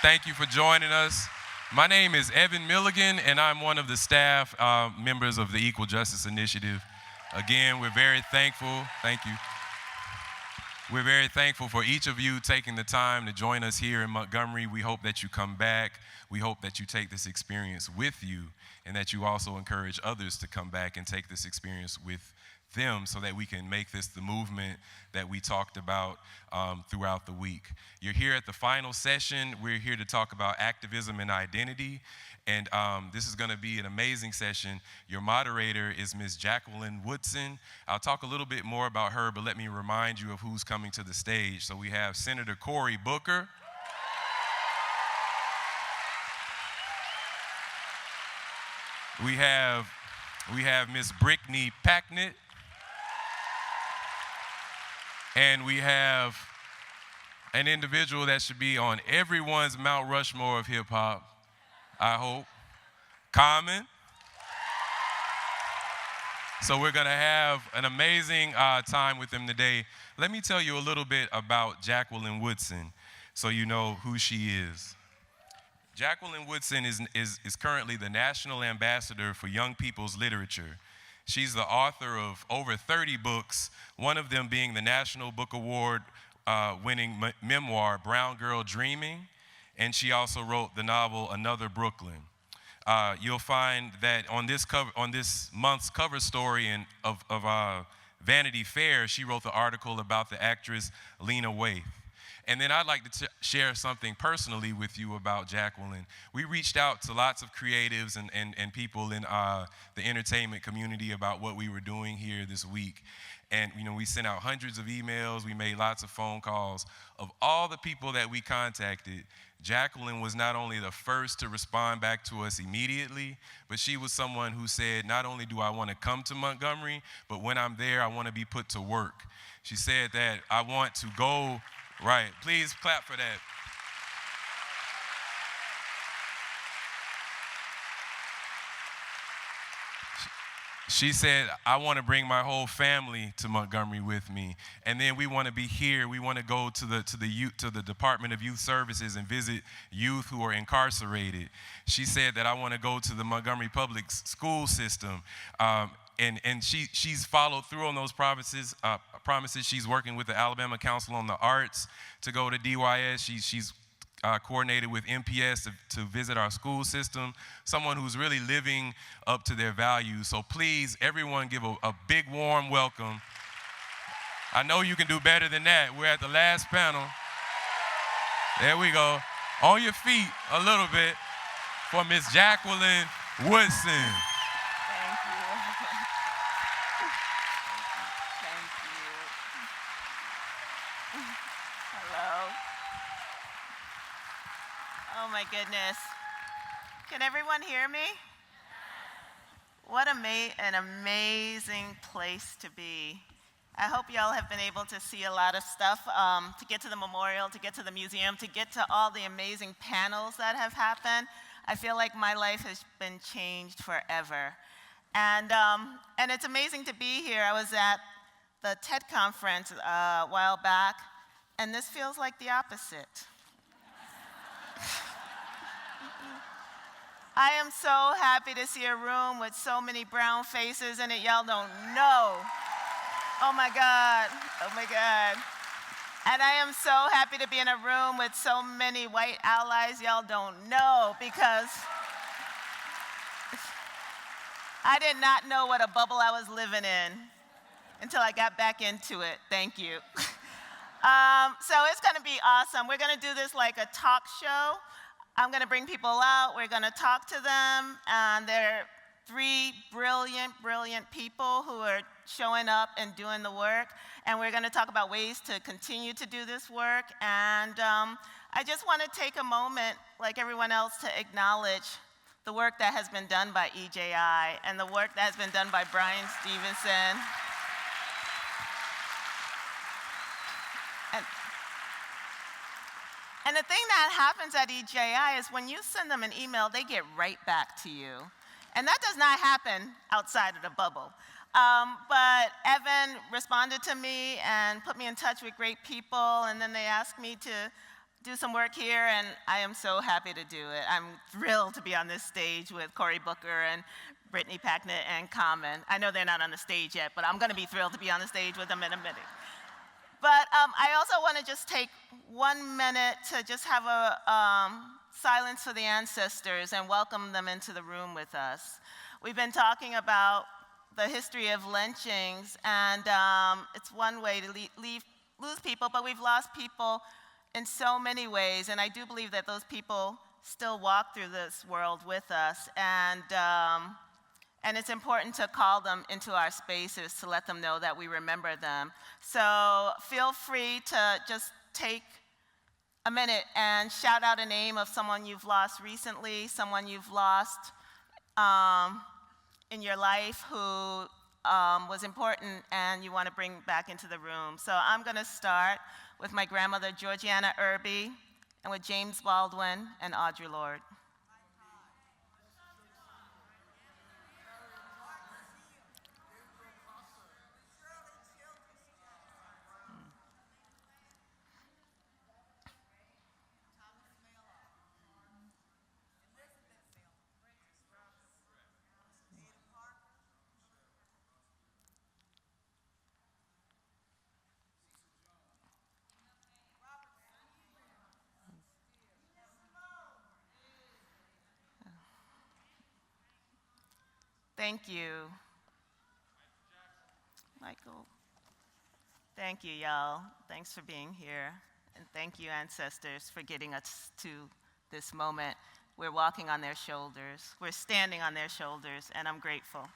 Thank you for joining us. My name is Evan Milligan, and I'm one of the staff members of the Equal Justice Initiative. Again, we're very thankful. Thank you. We're very thankful for each of you taking the time to join us here in Montgomery. We hope that you come back. We hope that you take this experience with you, and that you also encourage others to come back and take this experience with them, so that we can make this the movement that we talked about throughout the week. You're here at the final session. We're here to talk about activism and identity, and this is going to be an amazing session. Your moderator is Ms. Jacqueline Woodson. I'll talk a little bit more about her, but let me remind you of who's coming to the stage. So we have Senator Cory Booker. We have Ms. Brittany Packnett. And we have an individual that should be on everyone's Mount Rushmore of hip hop, I hope, Common. So we're gonna have an amazing time with them today. Let me tell you a little bit about Jacqueline Woodson, so you know who she is. Jacqueline Woodson is currently the National Ambassador for Young People's Literature. She's the author of over 30 books, one of them being the National Book Award winning memoir, Brown Girl Dreaming, and she also wrote the novel, Another Brooklyn. You'll find that on this month's cover story of Vanity Fair, she wrote the article about the actress Lena Waithe. And then I'd like to share something personally with you about Jacqueline. We reached out to lots of creatives and people in the entertainment community about what we were doing here this week. And we sent out hundreds of emails, we made lots of phone calls. Of all the people that we contacted, Jacqueline was not only the first to respond back to us immediately, but she was someone who said, not only do I want to come to Montgomery, but when I'm there, I want to be put to work. She said that I want to go. Right, please clap for that. She said, I want to bring my whole family to Montgomery with me. And then we want to be here. We want to go to the Department of Youth Services and visit youth who are incarcerated. She said that I want to go to the Montgomery public school system. And she's followed through on those promises. She's working with the Alabama Council on the Arts to go to DYS. She's coordinated with MPS to visit our school system. Someone who's really living up to their values. So please, everyone, give a big warm welcome. I know you can do better than that. We're at the last panel. There we go. On your feet a little bit for Miss Jacqueline Woodson. Oh my goodness. Can everyone hear me? What an amazing place to be. I hope y'all have been able to see a lot of stuff, to get to the memorial, to get to the museum, to get to all the amazing panels that have happened. I feel like my life has been changed forever. And it's amazing to be here. I was at the TED conference a while back, and this feels like the opposite. I am so happy to see a room with so many brown faces in it. Y'all don't know. Oh my God. Oh my God. And I am so happy to be in a room with so many white allies. Y'all don't know, because I did not know what a bubble I was living in until I got back into it. Thank you. So it's going to be awesome. We're going to do this like a talk show. I'm going to bring people out. We're going to talk to them. And there are three brilliant, brilliant people who are showing up and doing the work. And we're going to talk about ways to continue to do this work. And I just want to take a moment, like everyone else, to acknowledge the work that has been done by EJI and the work that has been done by Brian Stevenson. And the thing that happens at EJI is when you send them an email, they get right back to you. And that does not happen outside of the bubble. But Evan responded to me and put me in touch with great people, and then they asked me to do some work here, and I am so happy to do it. I'm thrilled to be on this stage with Cory Booker and Brittany Packnett and Common. I know they're not on the stage yet, but I'm going to be thrilled to be on the stage with them in a minute. But I also want to just take 1 minute to just have a silence for the ancestors and welcome them into the room with us. We've been talking about the history of lynchings, and it's one way to lose people, but we've lost people in so many ways, and I do believe that those people still walk through this world with us, and it's important to call them into our spaces to let them know that we remember them. So feel free to just take a minute and shout out a name of someone you've lost recently, someone you've lost in your life who was important and you want to bring back into the room. So I'm going to start with my grandmother, Georgiana Irby, and with James Baldwin and Audre Lorde. Thank you. Michael. Thank you, y'all. Thanks for being here. And thank you, ancestors, for getting us to this moment. We're walking on their shoulders. We're standing on their shoulders, and I'm grateful.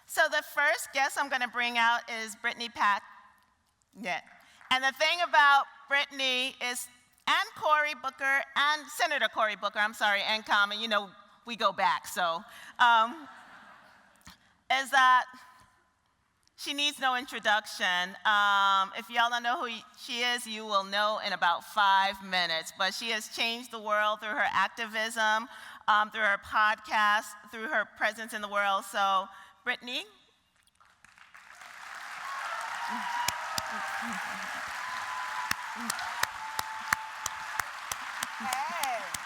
So the first guest I'm going to bring out is Brittany Packnett. And the thing about Brittany is, and Cory Booker, and Senator Cory Booker, and Common, you know, we go back, so, is that she needs no introduction. If y'all don't know who she is, you will know in about 5 minutes, but she has changed the world through her activism, through her podcast, through her presence in the world. So, Brittany.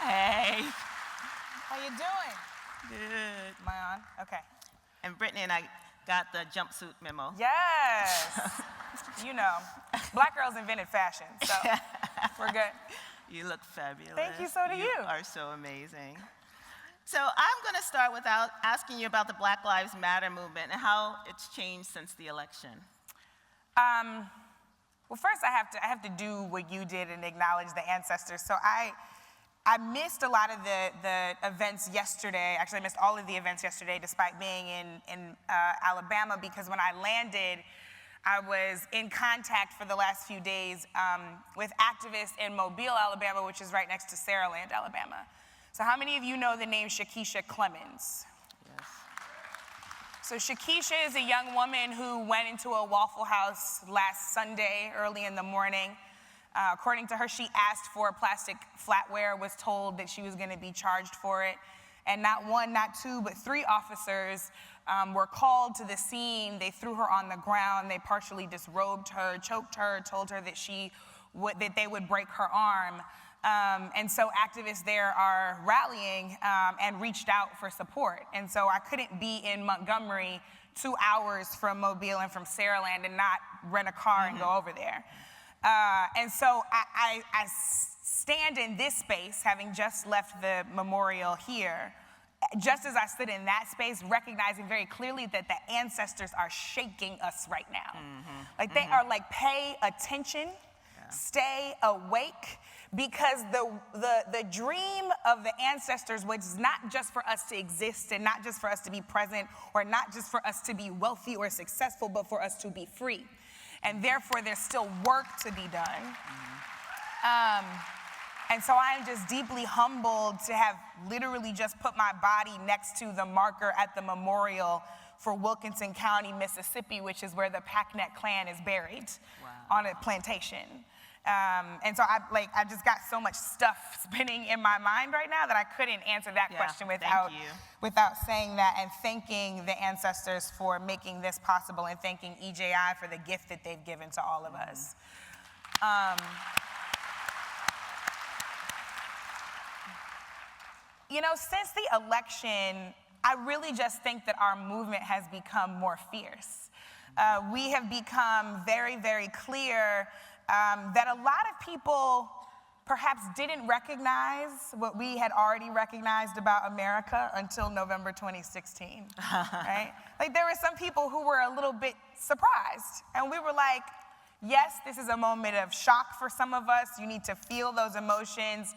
Hey. How you doing? Good. Am I on? Okay. And Brittany and I got the jumpsuit memo. Yes. You know, black girls invented fashion, so we're good. You look fabulous. Thank you, so do you. You are so amazing. So I'm going to start without asking you about the Black Lives Matter movement and how it's changed since the election. Well, first I have to do what you did and acknowledge the ancestors. So I missed a lot of the events yesterday. Actually, I missed all of the events yesterday despite being in Alabama, because when I landed, I was in contact for the last few days with activists in Mobile, Alabama, which is right next to Saraland, Alabama. So how many of you know the name Shakisha Clemens? Yes. So Shakisha is a young woman who went into a Waffle House last Sunday early in the morning. According to her, she asked for plastic flatware, was told that she was going to be charged for it. And not one, not two, but 3 officers were called to the scene. They threw her on the ground. They partially disrobed her, choked her, told her that they would break her arm. And so activists there are rallying and reached out for support. And so I couldn't be in Montgomery 2 hours from Mobile and from Saraland and not rent a car and go over there. And so I stand in this space, having just left the memorial here, just as I stood in that space, recognizing very clearly that the ancestors are shaking us right now. Like they are like, pay attention, stay awake, because the dream of the ancestors was not just for us to exist and not just for us to be present or not just for us to be wealthy or successful, but for us to be free. And therefore, there's still work to be done. And so I am just deeply humbled to have literally just put my body next to the marker at the memorial for Wilkinson County, Mississippi, which is where the Packnett clan is buried on a plantation. And so I just got so much stuff spinning in my mind right now that I couldn't answer that question without saying that and thanking the ancestors for making this possible and thanking EJI for the gift that they've given to all of us. You know, since the election, I really just think that our movement has become more fierce. We have become very, very clear that a lot of people perhaps didn't recognize what we had already recognized about America until November 2016, right? Like there were some people who were a little bit surprised, and we were like, yes, this is a moment of shock for some of us. You need to feel those emotions,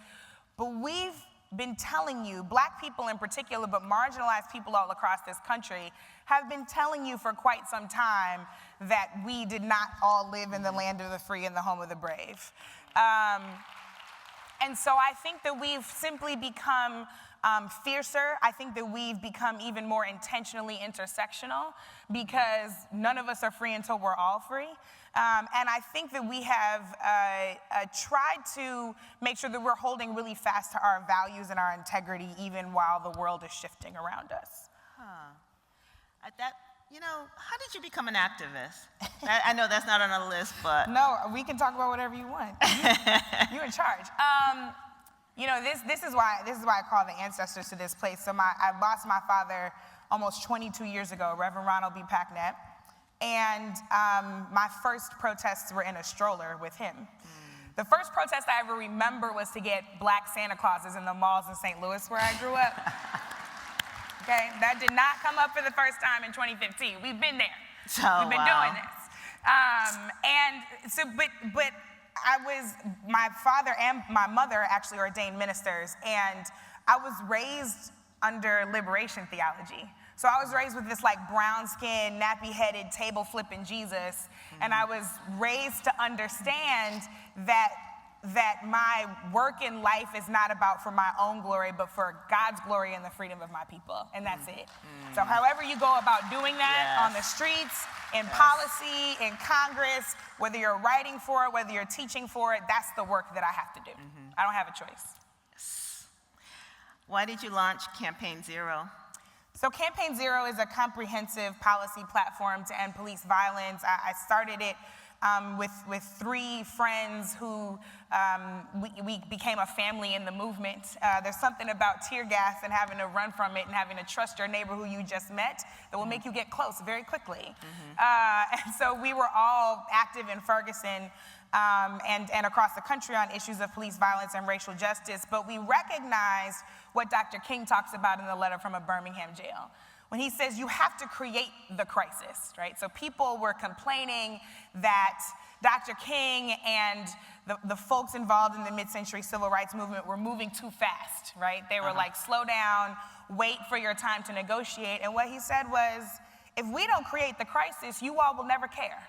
but we've been telling you, Black people in particular, but marginalized people all across this country, have been telling you for quite some time that we did not all live in the land of the free and the home of the brave. And so I think that we've simply become fiercer. I think that we've become even more intentionally intersectional because none of us are free until we're all free. And I think that we have tried to make sure that we're holding really fast to our values and our integrity even while the world is shifting around us. You know, how did you become an activist? I know that's not on the list, but. No, we can talk about whatever you want. You're in charge. You know, this is why I call the ancestors to this place. So I lost my father almost 22 years ago, Reverend Ronald B. Packnett. And my first protests were in a stroller with him. The first protest I ever remember was to get Black Santa Clauses in the malls in St. Louis where I grew up. Okay, that did not come up for the first time in 2015. We've been there. We've been doing this. And so, but my father and my mother actually ordained ministers, and I was raised under liberation theology. So I was raised with this like brown skin, nappy headed, table flipping Jesus. And I was raised to understand that my work in life is not about for my own glory, but for God's glory and the freedom of my people. And that's it. So however you go about doing that on the streets, in policy, in Congress, whether you're writing for it, whether you're teaching for it, that's the work that I have to do. I don't have a choice. Why did you launch Campaign Zero? So Campaign Zero is a comprehensive policy platform to end police violence. I started it with three friends who we became a family in the movement. There's something about tear gas and having to run from it and having to trust your neighbor who you just met that will make you get close very quickly. And so we were all active in Ferguson and across the country on issues of police violence and racial justice, but we recognized what Dr. King talks about in the letter from a Birmingham jail, when he says you have to create the crisis, right? So people were complaining that Dr. King and the folks involved in the mid-century civil rights movement were moving too fast, right? They were like, slow down, wait for your time to negotiate. And what he said was, if we don't create the crisis, you all will never care.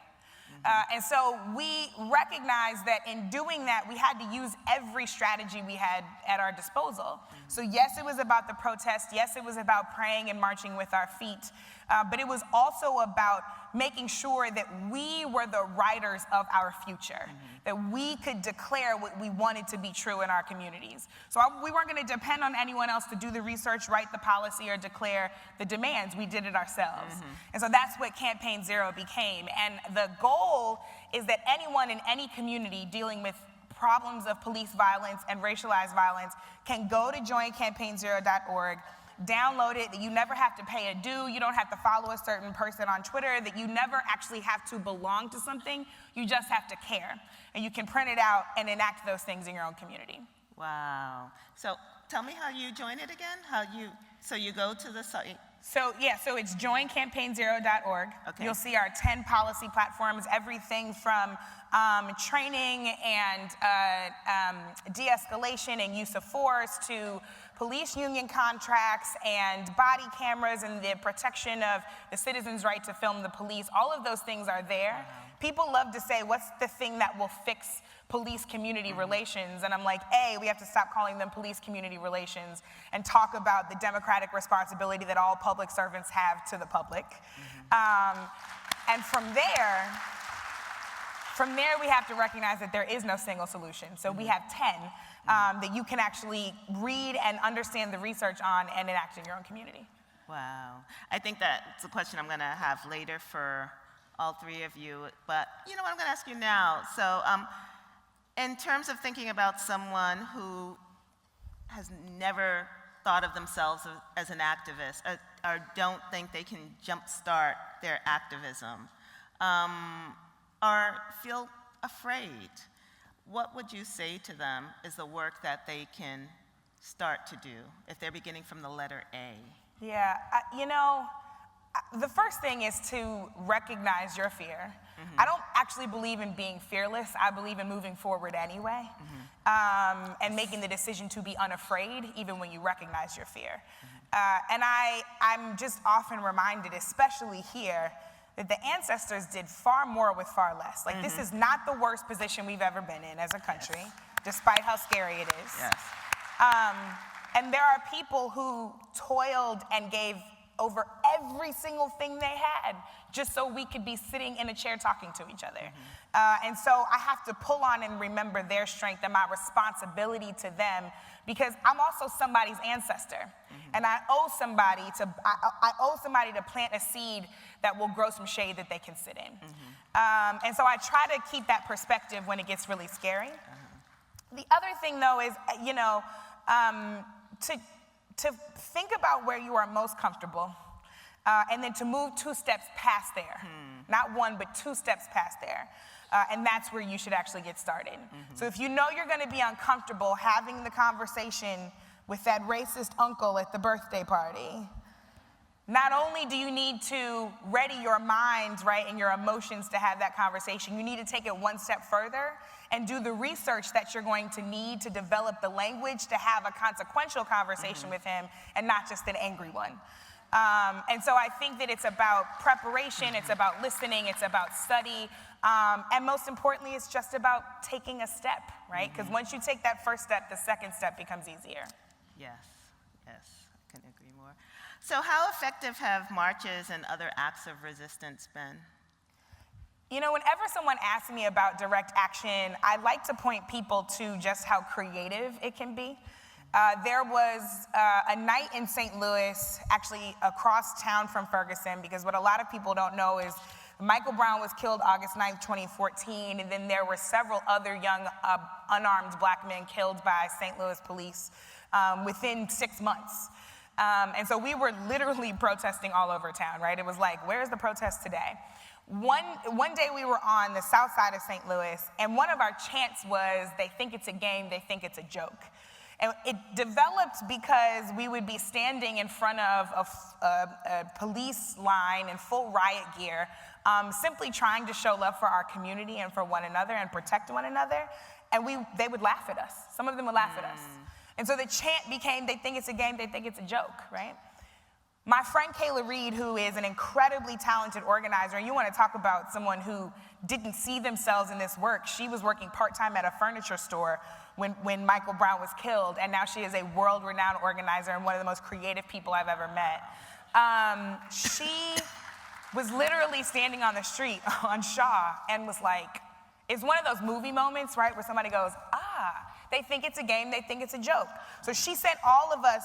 And so we recognized that in doing that, we had to use every strategy we had at our disposal. So yes, it was about the protest. Yes, it was about praying and marching with our feet. But it was also about making sure that we were the writers of our future, that we could declare what we wanted to be true in our communities. So we weren't going to depend on anyone else to do the research, write the policy, or declare the demands. We did it ourselves. And so that's what Campaign Zero became. And the goal is that anyone in any community dealing with problems of police violence and racialized violence can go to joincampaignzero.org, download it, that you never have to pay a due, you don't have to follow a certain person on Twitter, that you never actually have to belong to something, you just have to care. And you can print it out and enact those things in your own community. Wow. So tell me how you join it again, so you go to the site. So it's joincampaignzero.org. Okay. You'll see our 10 policy platforms, everything from training and de-escalation and use of force to police union contracts and body cameras and the protection of the citizens' right to film the police. All of those things are there. People love to say, what's the thing that will fix police-community relations? And I'm like, A, we have to stop calling them police-community relations and talk about the democratic responsibility that all public servants have to the public. And from From there, we have to recognize that there is no single solution. So we have 10 that you can actually read and understand the research on and enact in your own community. Wow. I think that's a question I'm going to have later for all three of you. But you know what, I'm going to ask you now. So in terms of thinking about someone who has never thought of themselves as an activist or don't think they can jumpstart their activism, or feel afraid, what would you say to them is the work that they can start to do if they're beginning from the letter A? Yeah, you know, the first thing is to recognize your fear. I don't actually believe in being fearless. I believe in moving forward anyway, and making the decision to be unafraid even when you recognize your fear. And I'm just often reminded, especially here, that the ancestors did far more with far less. Like, this is not the worst position we've ever been in as a country, despite how scary it is. Yes. And there are people who toiled and gave over every single thing they had just so we could be sitting in a chair talking to each other. And so I have to pull on and remember their strength and my responsibility to them, because I'm also somebody's ancestor. And I owe somebody to plant a seed that will grow some shade that they can sit in. And so I try to keep that perspective when it gets really scary. The other thing, though, is, you know, to think about where you are most comfortable, and then to move 2 steps past there. Not 1, but 2 steps past there. And that's where you should actually get started. So if you know you're going to be uncomfortable having the conversation with that racist uncle at the birthday party, not only do you need to ready your mind, right, and your emotions to have that conversation, you need to take it 1 step further and do the research that you're going to need to develop the language to have a consequential conversation with him and not just an angry one. And so I think that it's about preparation, it's about listening, it's about study, and most importantly, it's just about taking a step, right? Because once you take that first step, the second step becomes easier. Yes, yes, I couldn't agree more. So how effective have marches and other acts of resistance been? You know, whenever someone asks me about direct action, I like to point people to just how creative it can be. There was a night in St. Louis, actually across town from Ferguson, because what a lot of people don't know is Michael Brown was killed August 9th, 2014, and then there were several other young unarmed black men killed by St. Louis police within 6 months. And so we were literally protesting all over town, right? It was like, where's the protest today? One day we were on the south side of St. Louis, and one of our chants was, they think it's a game, they think it's a joke. And it developed because we would be standing in front of a police line in full riot gear, simply trying to show love for our community and for one another and protect one another, and they would laugh at us. Some of them would laugh at us. And so the chant became, they think it's a game, they think it's a joke, right? My friend Kayla Reed, who is an incredibly talented organizer, and you want to talk about someone who didn't see themselves in this work. She was working part-time at a furniture store when Michael Brown was killed, and now she is a world-renowned organizer and one of the most creative people I've ever met. She was literally standing on the street on Shaw and was like, it's one of those movie moments, right, where somebody goes, they think it's a game, they think it's a joke. So she sent all of us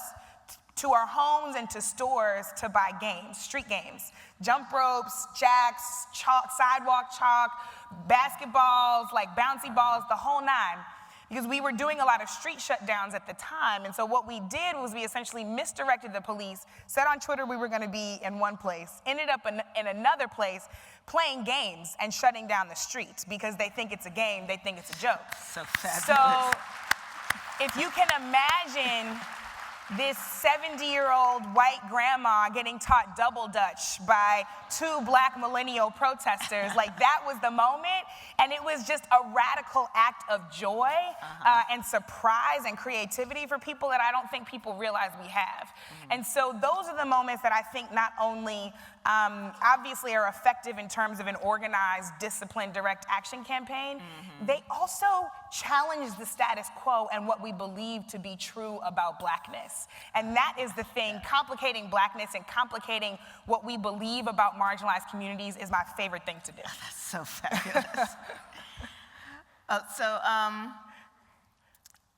to our homes and to stores to buy games, street games, jump ropes, jacks, chalk, sidewalk chalk, basketballs, like bouncy balls, the whole nine, because we were doing a lot of street shutdowns at the time. And so what we did was we essentially misdirected the police, said on Twitter we were going to be in one place, ended up in another place playing games and shutting down the streets because they think it's a game, they think it's a joke. So fabulous. So if you can imagine this 70-year-old white grandma getting taught double Dutch by 2 black millennial protesters, like that was the moment, and it was just a radical act of joy and surprise and creativity for people that I don't think people realize we have. And so those are the moments that I think not only obviously are effective in terms of an organized, disciplined, direct action campaign, they also challenges the status quo and what we believe to be true about blackness. And that is the thing. Complicating blackness and complicating what we believe about marginalized communities is my favorite thing to do. That's so fabulous.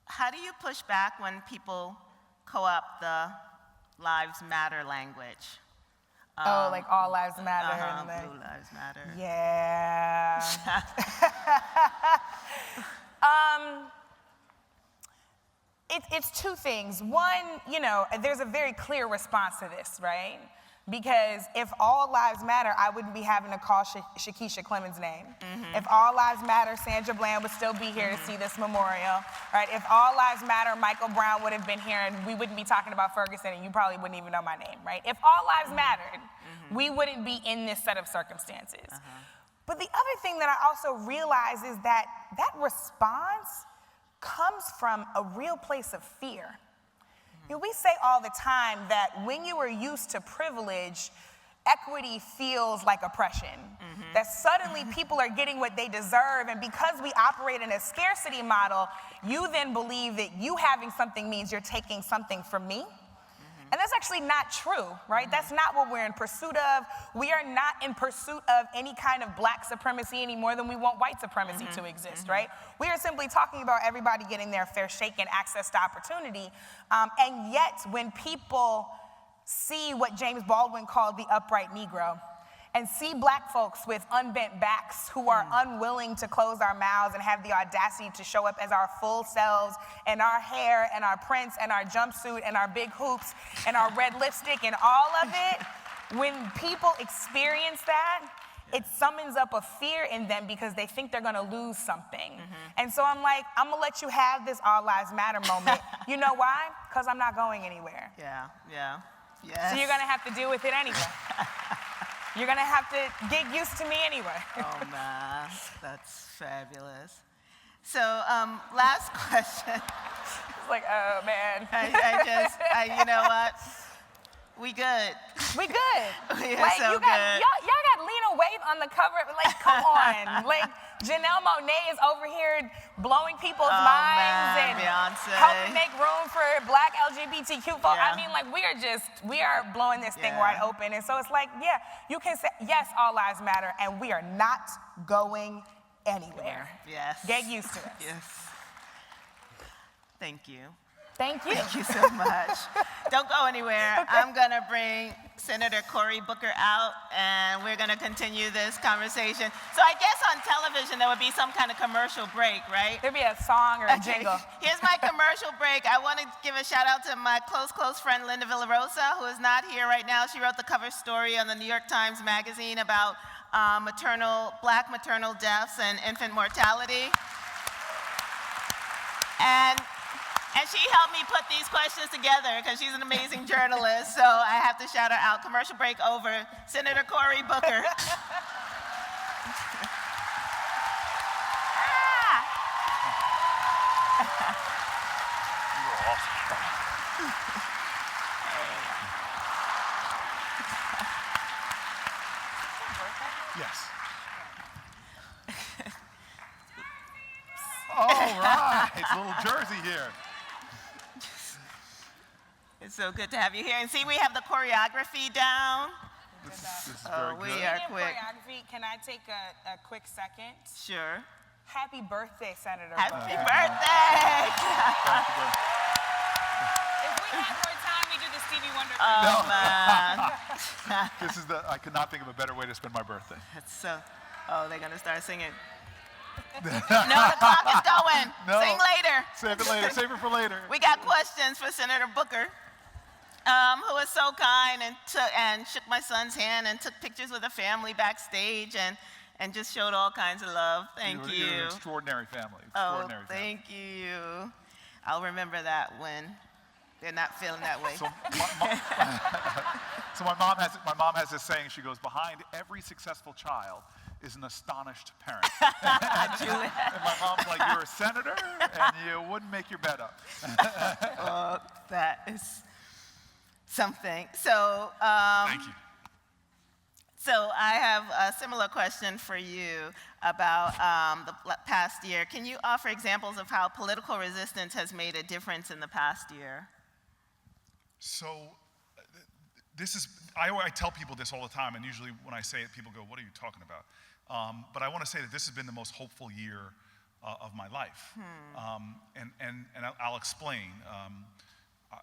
How do you push back when people co-opt the Lives Matter language? Like all lives matter. Blue lives matter. Yeah. It's two things. One, there's a very clear response to this, right? Because if all lives matter, I wouldn't be having to call Shakisha Clemens' name. If all lives matter, Sandra Bland would still be here to see this memorial, right? If all lives matter, Michael Brown would have been here and we wouldn't be talking about Ferguson and you probably wouldn't even know my name, right? If all lives mattered, we wouldn't be in this set of circumstances. But the other thing that I also realize is that response comes from a real place of fear. We say all the time that when you are used to privilege, equity feels like oppression. That suddenly people are getting what they deserve, and because we operate in a scarcity model, you then believe that you having something means you're taking something from me. And that's actually not true, right? That's not what we're in pursuit of. We are not in pursuit of any kind of black supremacy any more than we want white supremacy to exist, right? We are simply talking about everybody getting their fair shake and access to opportunity. And yet, when people see what James Baldwin called the upright Negro, and see black folks with unbent backs who are unwilling to close our mouths and have the audacity to show up as our full selves and our hair and our prints and our jumpsuit and our big hoops and our red lipstick and all of it, when people experience that, it summons up a fear in them because they think they're gonna lose something. And so I'm like, I'm gonna let you have this all lives matter moment. You know why? Because I'm not going anywhere. Yeah. So you're gonna have to deal with it anyway. You're gonna have to get used to me anyway. Oh man, that's fabulous. So, last question. It's like, oh man. You know what? We good. We good. We are like so you got good. y'all got Lena Waithe on the cover. Like, come on. Like Janelle Monáe is over here blowing people's minds and Beyonce. helping make room for black LGBTQ folks. Yeah. I mean, like we are blowing this thing wide open. And so it's like, yeah, you can say yes, all lives matter, and we are not going anywhere. Yes. Get used to it. Yes. Thank you. Thank you. Thank you so much. Don't go anywhere. Okay. I'm going to bring Senator Cory Booker out, and we're going to continue this conversation. So I guess on television, there would be some kind of commercial break, right? There'd be a song or a jingle. Here's my commercial break. I want to give a shout out to my close friend, Linda Villarosa, who is not here right now. She wrote the cover story on the New York Times Magazine about black maternal deaths and infant mortality. And she helped me put these questions together because she's an amazing journalist, so I have to shout her out. Commercial break over. Senator Cory Booker. You were awesome. Yes. All right, it's a little Jersey here. It's so good to have you here. And see, we have the choreography down. This is very We good. are quick. Choreography, can I take a quick second? Sure. Happy birthday, Senator Happy Booker. birthday! If we had more time, we do the Stevie Wonder. Oh, man. I could not think of a better way to spend my birthday. That's so, they're going to start singing. No, the clock is going. No. Sing later. Save it later. Save it for later. We got questions for Senator Booker, who was so kind and shook my son's hand and took pictures with the family backstage and just showed all kinds of love. Thank you. You're an extraordinary family. Thank you. I'll remember that when they're not feeling that way. So my mom has this saying. She goes, behind every successful child is an astonished parent. And my mom's like, you're a senator and you wouldn't make your bed up. That is something. So, Thank you. So I have a similar question for you about the past year. Can you offer examples of how political resistance has made a difference in the past year? So I tell people this all the time, and usually when I say it, people go, what are you talking about? But I want to say that this has been the most hopeful year of my life. And I'll explain.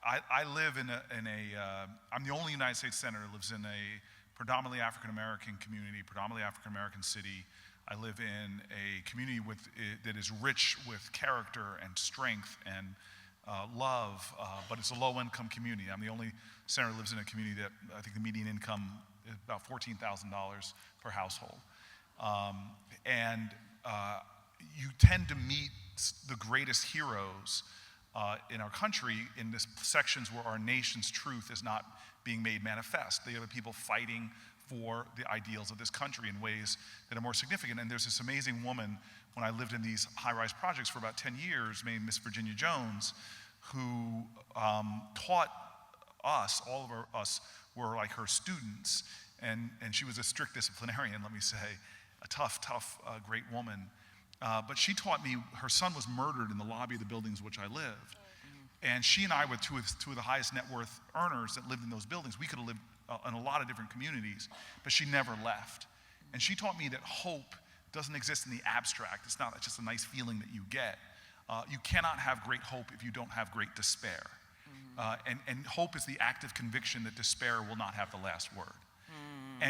I live I'm the only United States senator who lives in a predominantly African-American community, predominantly African-American city. I live in a community that is rich with character and strength and love, but it's a low-income community. I'm the only senator who lives in a community that I think the median income is about $14,000 per household. You tend to meet the greatest heroes in our country in the sections where our nation's truth is not being made manifest. They are the people fighting for the ideals of this country in ways that are more significant. And there's this amazing woman, when I lived in these high-rise projects for about 10 years, named Miss Virginia Jones, who taught us, all of us were like her students, and she was a strict disciplinarian, let me say, a tough, great woman. But she taught me, her son was murdered in the lobby of the buildings in which I lived. And she and I were two of the highest net worth earners that lived in those buildings. We could have lived in a lot of different communities, but she never left. And she taught me that hope doesn't exist in the abstract. It's not just a nice feeling that you get. You cannot have great hope if you don't have great despair. And hope is the active conviction that despair will not have the last word.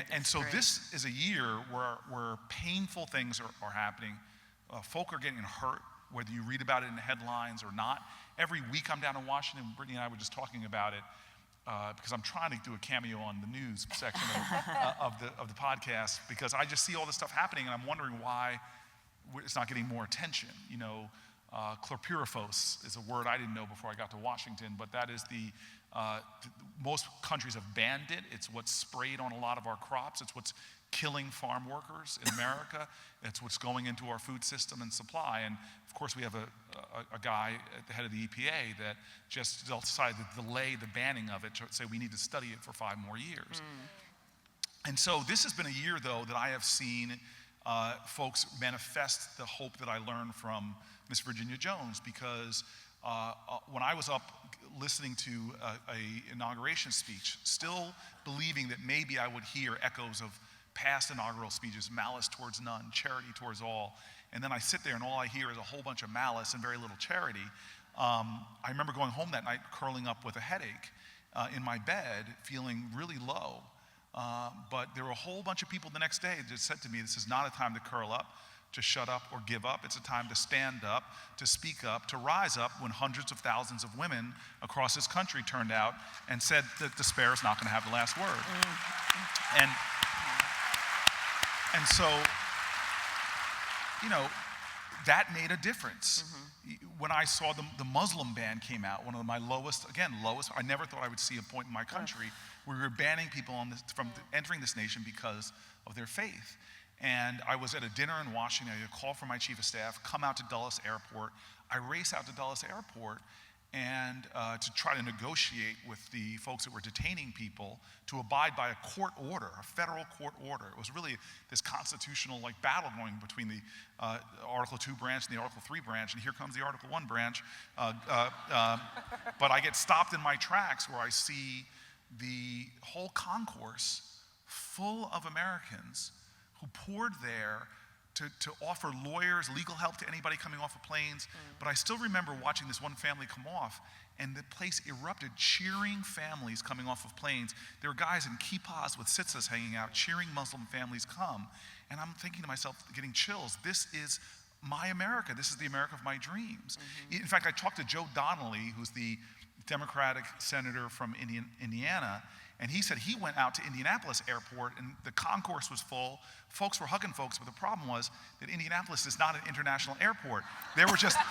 And so this is a year where painful things are happening. Folk are getting hurt, whether you read about it in the headlines or not. Every week I'm down in Washington. Brittany and I were just talking about it because I'm trying to do a cameo on the news section of the podcast, because I just see all this stuff happening and I'm wondering why it's not getting more attention. You know, chlorpyrifos is a word I didn't know before I got to Washington, but that is most countries have banned it. It's what's sprayed on a lot of our crops. It's what's killing farm workers in America. It's what's going into our food system and supply. And of course, we have a guy at the head of the EPA that just decided to delay the banning of it, to say we need to study it for 5 more years. And so this has been a year, though, that I have seen folks manifest the hope that I learned from Miss Virginia Jones, because when I was up listening to a inauguration speech, still believing that maybe I would hear echoes of past inaugural speeches, malice towards none, charity towards all, and then I sit there and all I hear is a whole bunch of malice and very little charity. I remember going home that night curling up with a headache in my bed, feeling really low. But there were a whole bunch of people the next day that said to me, this is not a time to curl up, to shut up or give up. It's a time to stand up, to speak up, to rise up, when hundreds of thousands of women across this country turned out and said that despair is not going to have the last word. And so, you know, that made a difference. When I saw the Muslim ban came out, one of my lowest, I never thought I would see a point in my country where we were banning people from entering this nation because of their faith. And I was at a dinner in Washington. I had a call from my chief of staff, come out to Dulles Airport. I race out to Dulles Airport and to try to negotiate with the folks that were detaining people to abide by a court order, a federal court order. It was really this constitutional battle going between the Article 2 branch and the Article 3 branch, and here comes the Article 1 branch. But I get stopped in my tracks where I see the whole concourse full of Americans who poured there to offer lawyers, legal help to anybody coming off of planes. But I still remember watching this one family come off, and the place erupted, cheering families coming off of planes. There were guys in kippas with tzitzis hanging out, cheering Muslim families come. And I'm thinking to myself, getting chills, this is my America. This is the America of my dreams. In fact, I talked to Joe Donnelly, who's the Democratic senator from Indiana, and he said he went out to Indianapolis Airport and the concourse was full. Folks were hugging folks, but the problem was that Indianapolis is not an international airport. There were just a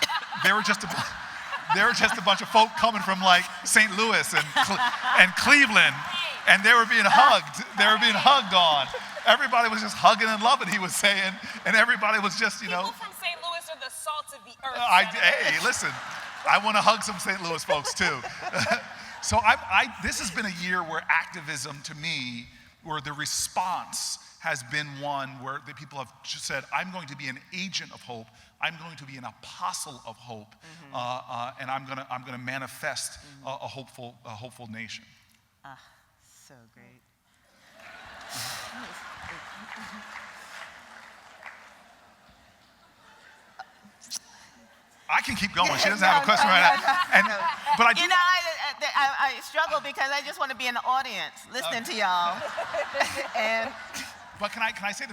bunch of folk coming from St. Louis and Cleveland, and they were being hugged. They were being hugged on. Everybody was just hugging and loving, he was saying, and everybody was just, People from St. Louis are the salt of the earth. Hey, listen, I want to hug some St. Louis folks too. So this has been a year where activism to me where the response has been one where the people have said, I'm going to be an agent of hope. I'm going to be an apostle of hope, and I'm gonna manifest a hopeful nation. Ah, so great. I can keep going. She doesn't have a question right now. But I do. You know, I struggle because I just want to be in the audience listening to y'all. But can I say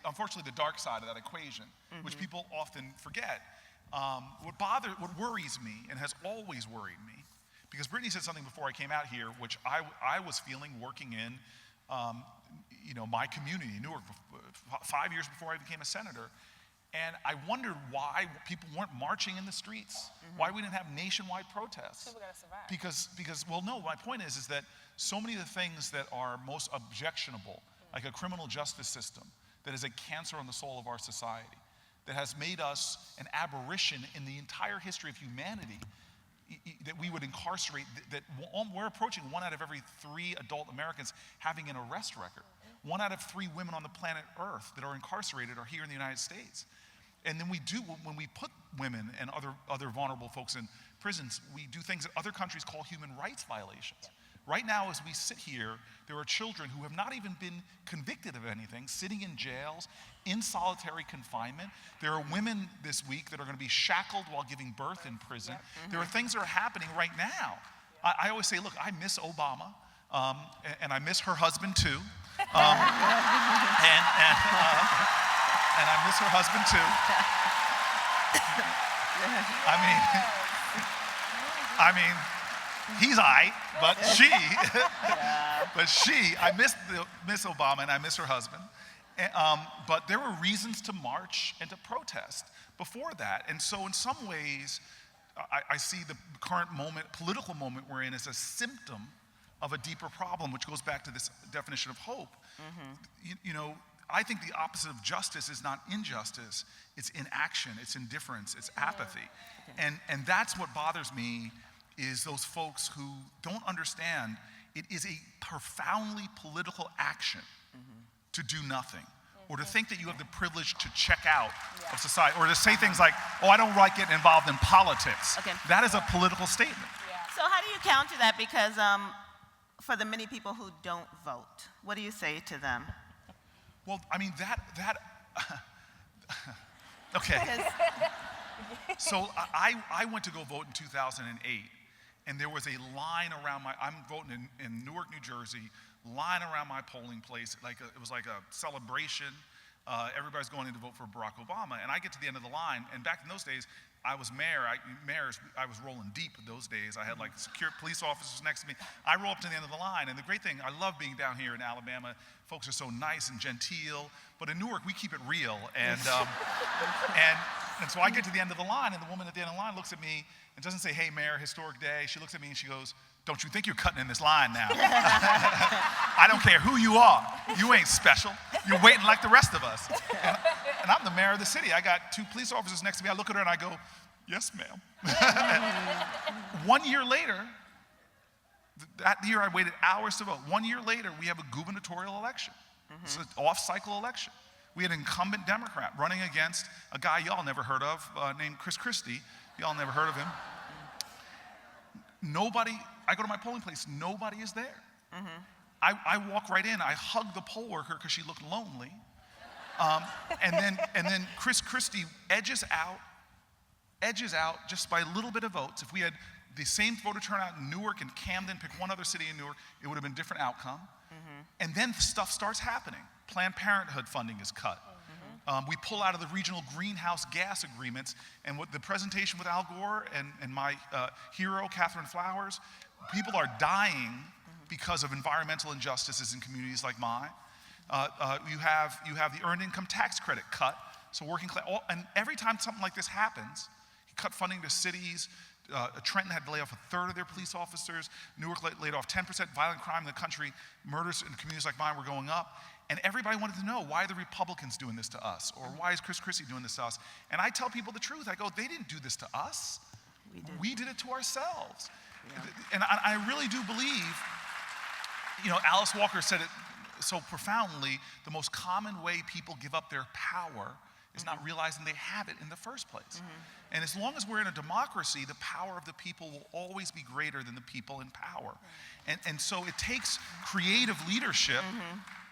unfortunately the dark side of that equation, which people often forget. What worries me and has always worried me, because Brittany said something before I came out here, which I was feeling working in, my community, Newark, 5 years before I became a senator. And I wondered why people weren't marching in the streets, why we didn't have nationwide protests. People gotta survive. Because my point is that so many of the things that are most objectionable, like a criminal justice system that is a cancer on the soul of our society, that has made us an aberration in the entire history of humanity, that we would incarcerate, that we're approaching 1 out of every 3 adult Americans having an arrest record. 1 out of 3 women on the planet Earth that are incarcerated are here in the United States. And then when we put women and other vulnerable folks in prisons, we do things that other countries call human rights violations. Right now, as we sit here, there are children who have not even been convicted of anything, sitting in jails, in solitary confinement. There are women this week that are going to be shackled while giving birth in prison. There are things that are happening right now. I always say, look, I miss Obama, and I miss her husband too. And I miss her husband too. I mean, he's aight, but I miss Obama and I miss her husband. But there were reasons to march and to protest before that. And so in some ways, I see the current political moment we're in as a symptom of a deeper problem, which goes back to this definition of hope. I think the opposite of justice is not injustice, it's inaction, it's indifference, it's apathy. And that's what bothers me, is those folks who don't understand it is a profoundly political action to do nothing, or to think that you have the privilege to check out of society, or to say things like, oh, I don't like getting involved in politics. Okay. That is a political statement. So how do you counter that? Because for the many people who don't vote, what do you say to them? Well, I mean, okay. So I went to go vote in 2008, and there was a line around I'm voting in Newark, New Jersey, line around my polling place, it was like a celebration. Everybody's going in to vote for Barack Obama, and I get to the end of the line, and back in those days, I was mayor. I was rolling deep in those days. I had like secure police officers next to me. I roll up to the end of the line, and the great thing, I love being down here in Alabama. Folks are so nice and genteel, but in Newark, we keep it real. And so I get to the end of the line, and the woman at the end of the line looks at me and doesn't say, "Hey, Mayor, historic day." She looks at me and she goes, "Don't you think you're cutting in this line now?" I don't care who you are. You ain't special. You're waiting like the rest of us. And I'm the mayor of the city. I got 2 police officers next to me. I look at her and I go, "Yes, ma'am." 1 year later, that year I waited hours to vote. 1 year later, we have a gubernatorial election. It's an off-cycle election. We had an incumbent Democrat running against a guy y'all never heard of named Chris Christie. Y'all never heard of him. I go to my polling place, nobody is there. I walk right in, I hug the poll worker because she looked lonely. And then Chris Christie edges out just by a little bit of votes. If we had the same voter turnout in Newark and Camden, pick one other city in Newark, it would have been a different outcome. And then stuff starts happening. Planned Parenthood funding is cut. We pull out of the regional greenhouse gas agreements, and with the presentation with Al Gore and my hero, Catherine Flowers, people are dying because of environmental injustices in communities like mine. You have the earned income tax credit cut, so working class, and every time something like this happens, he cut funding to cities. Trenton had to lay off 1/3 of their police officers. Newark laid off 10%. Violent crime in the country, murders in communities like mine were going up. And everybody wanted to know, why are the Republicans doing this to us? Or why is Chris Christie doing this to us? And I tell people the truth. I go, they didn't do this to us. We did it to ourselves. Yeah. And I really do believe, Alice Walker said it so profoundly, the most common way people give up their power is not realizing they have it in the first place. And as long as we're in a democracy, the power of the people will always be greater than the people in power. And so it takes creative leadership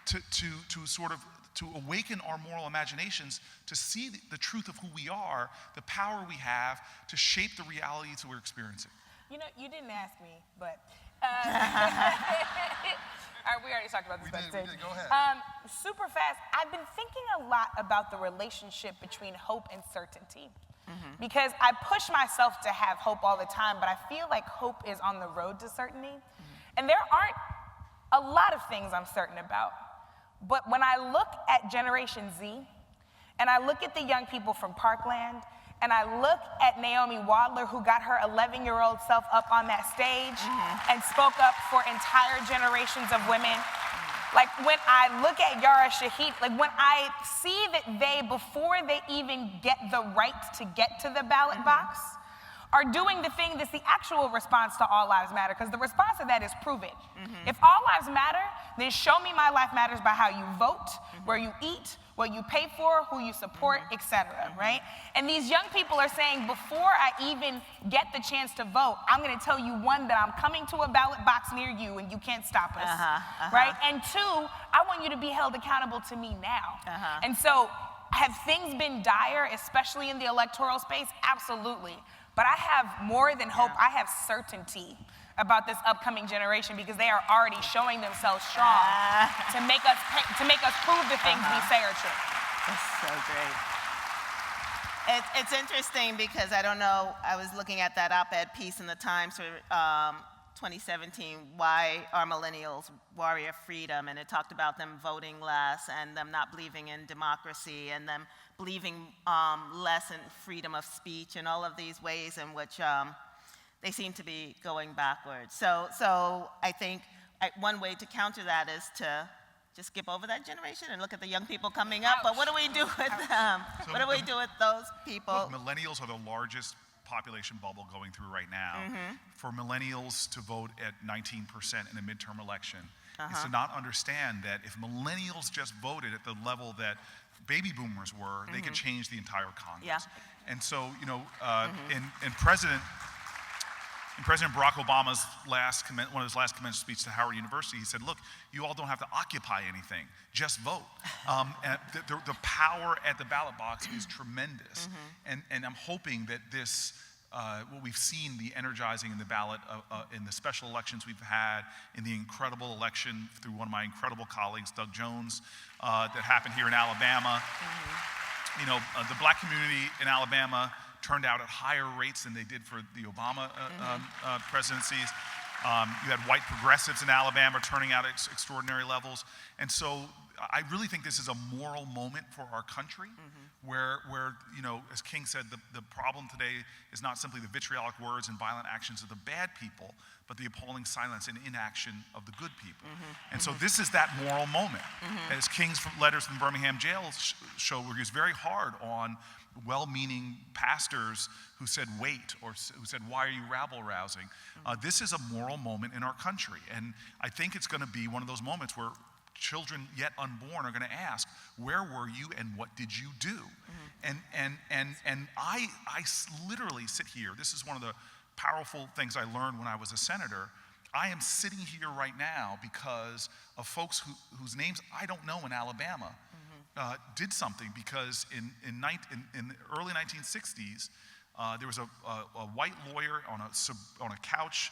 to awaken our moral imaginations, to see the truth of who we are, the power we have to shape the realities we're experiencing. You didn't ask me, but we already talked about this backstage. We did. Go ahead. Super fast, I've been thinking a lot about the relationship between hope and certainty. Because I push myself to have hope all the time, but I feel like hope is on the road to certainty. And there aren't a lot of things I'm certain about. But when I look at Generation Z, and I look at the young people from Parkland, and I look at Naomi Wadler, who got her 11-year-old self up on that stage and spoke up for entire generations of women. Like when I look at Yara Shahid, like when I see that they, before they even get the right to get to the ballot box, are doing the thing that's the actual response to All Lives Matter, because the response to that is prove it. If all lives matter, then show me my life matters by how you vote, where you eat, what you pay for, who you support, etc., right? And these young people are saying, before I even get the chance to vote, I'm gonna tell you, one, that I'm coming to a ballot box near you and you can't stop us, right? And two, I want you to be held accountable to me now. And so, have things been dire, especially in the electoral space? Absolutely. But I have more than hope, I have certainty about this upcoming generation, because they are already showing themselves strong to make us prove the things we say are true. That's so great. It's interesting because I don't know, I was looking at that op-ed piece in the Times for 2017, Why Are Millennials Warrior Freedom? And it talked about them voting less and them not believing in democracy and them believing less in freedom of speech and all of these ways in which they seem to be going backwards. So I think one way to counter that is to just skip over that generation and look at the young people coming up. But what do we do with them? What do we do with those people? Look, millennials are the largest population bubble going through right now. For millennials to vote at 19% in a midterm election is to not understand that if millennials just voted at the level that baby boomers were, they could change the entire Congress. And so, in President Barack Obama's one of his last commencement speeches to Howard University, he said, look, you all don't have to occupy anything, just vote. And the power at the ballot box is tremendous. And I'm hoping that this, what we've seen, the energizing in the ballot, in the special elections we've had, in the incredible election through one of my incredible colleagues, Doug Jones, that happened here in Alabama. The black community in Alabama turned out at higher rates than they did for the Obama presidencies. You had white progressives in Alabama turning out at extraordinary levels. And so I really think this is a moral moment for our country where as King said, the problem today is not simply the vitriolic words and violent actions of the bad people, but the appalling silence and inaction of the good people. And so this is that moral moment. As King's letters from Birmingham jail show, where he was very hard on well-meaning pastors who said, wait, or who said, why are you rabble-rousing? This is a moral moment in our country. And I think it's gonna be one of those moments where children yet unborn are gonna ask, where were you and what did you do? And I literally sit here, this is one of the powerful things I learned when I was a senator. I am sitting here right now because of folks whose names I don't know in Alabama. Did something because in the early 1960s, there was a white lawyer on a couch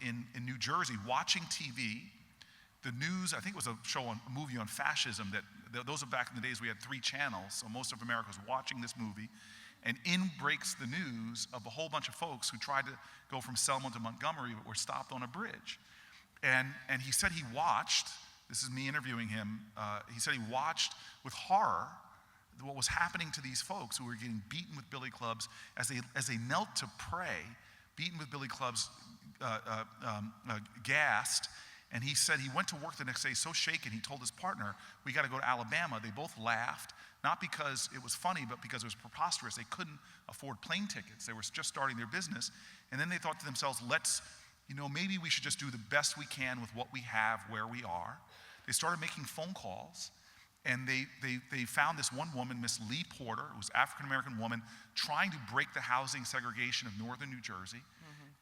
in New Jersey watching TV. The news, I think it was a movie on fascism those are back in the days we had 3 channels, so most of America was watching this movie. And in breaks the news of a whole bunch of folks who tried to go from Selma to Montgomery but were stopped on a bridge. And he said he watched, this is me interviewing him, he said he watched with horror what was happening to these folks who were getting beaten with billy clubs as they knelt to pray, beaten with billy clubs, gassed. And he said he went to work the next day so shaken, he told his partner, we got to go to Alabama. They both laughed, not because it was funny, but because it was preposterous. They couldn't afford plane tickets. They were just starting their business. And then they thought to themselves, let's maybe we should just do the best we can with what we have where we are. They started making phone calls, and they found this one woman, Miss Lee Porter, who was an African-American woman, trying to break the housing segregation of northern New Jersey.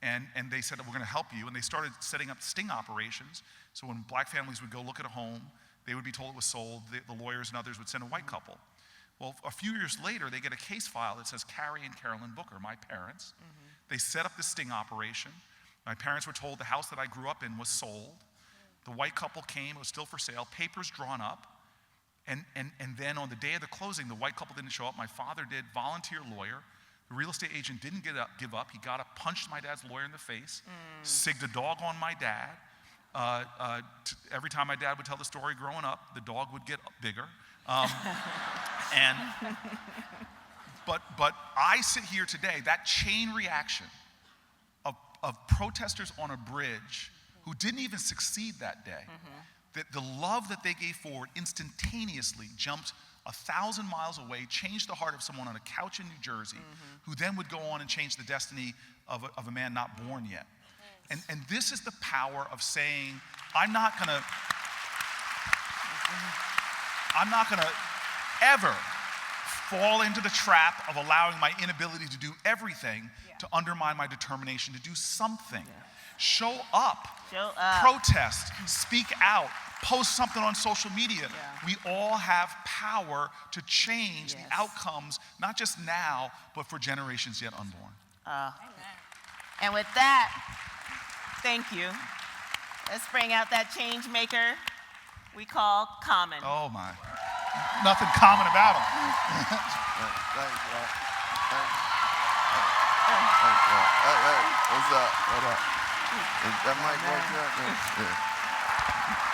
And they said, we're going to help you. And they started setting up sting operations. So when black families would go look at a home, they would be told it was sold. The lawyers and others would send a white couple. Well, a few years later, they get a case file that says Cory and Carolyn Booker, my parents. They set up the sting operation. My parents were told the house that I grew up in was sold. The white couple came, it was still for sale, papers drawn up. And then on the day of the closing, the white couple didn't show up. My father did, volunteer lawyer. The real estate agent didn't give up. He got up, punched my dad's lawyer in the face, sigged a dog on my dad. Every time my dad would tell the story growing up, the dog would get bigger. But I sit here today, that chain reaction of protesters on a bridge who didn't even succeed that day, that the love that they gave forward instantaneously jumped 1,000 miles away, changed the heart of someone on a couch in New Jersey, who then would go on and change the destiny of a man not born yet. And this is the power of saying, I'm not gonna ever fall into the trap of allowing my inability to do everything to undermine my determination to do something. Show up. Protest, speak out, post something on social media. We all have power to change the outcomes, not just now, but for generations yet unborn. And with that, thank you. Let's bring out that change maker we call Common. Oh my, nothing common about him. Thanks, y'all. Hey, what's up? What up? Is that mic work good?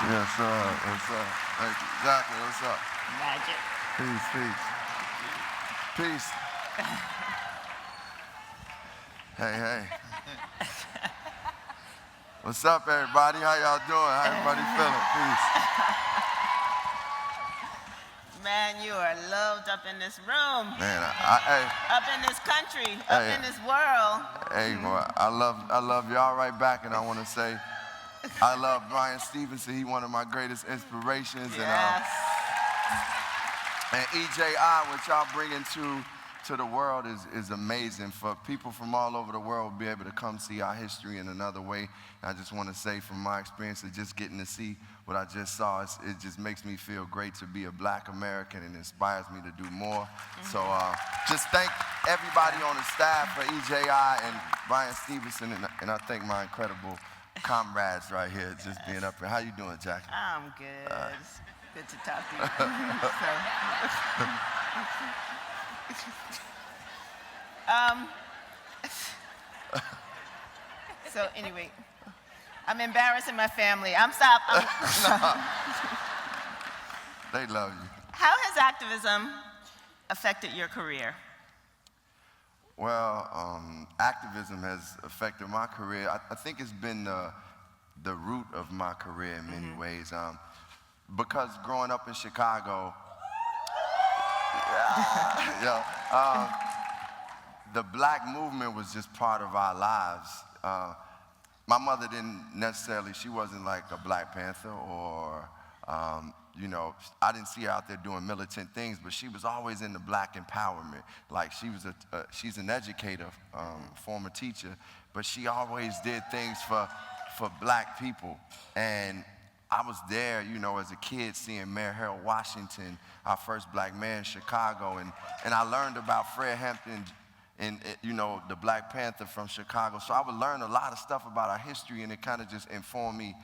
Yes, sir. What's up? Hey, Jacqueline, what's up? Magic. Peace. Hey. What's up, everybody? How y'all doing? How everybody feeling? Peace. Man, you are loved up in this room. Man, up in this country, up in this world. Hey, boy, I love y'all right back, and I want to say, I love Brian Stevenson. He's one of my greatest inspirations. Yes. And EJI, what y'all bring to the world is amazing. For people from all over the world to be able to come see our history in another way. I just want to say from my experience of just getting to see what I just saw, it just makes me feel great to be a black American and inspires me to do more. So just thank everybody on the staff for EJI and Brian Stevenson, and I thank my incredible comrades right here just being up here. How you doing, Jacqueline? I'm good. It's good to talk to you. So anyway, I'm embarrassing my family. They love you. How has activism affected your career? Well, activism has affected my career. I think it's been the root of my career in many ways. Because growing up in Chicago, the black movement was just part of our lives. My mother she wasn't like a Black Panther or, I didn't see her out there doing militant things, but she was always into black empowerment. Like she's an educator, former teacher, but she always did things for black people. And I was there, as a kid seeing Mayor Harold Washington, our first black mayor in Chicago, and I learned about Fred Hampton and the Black Panther from Chicago. So I would learn a lot of stuff about our history, and it kind of just informed me.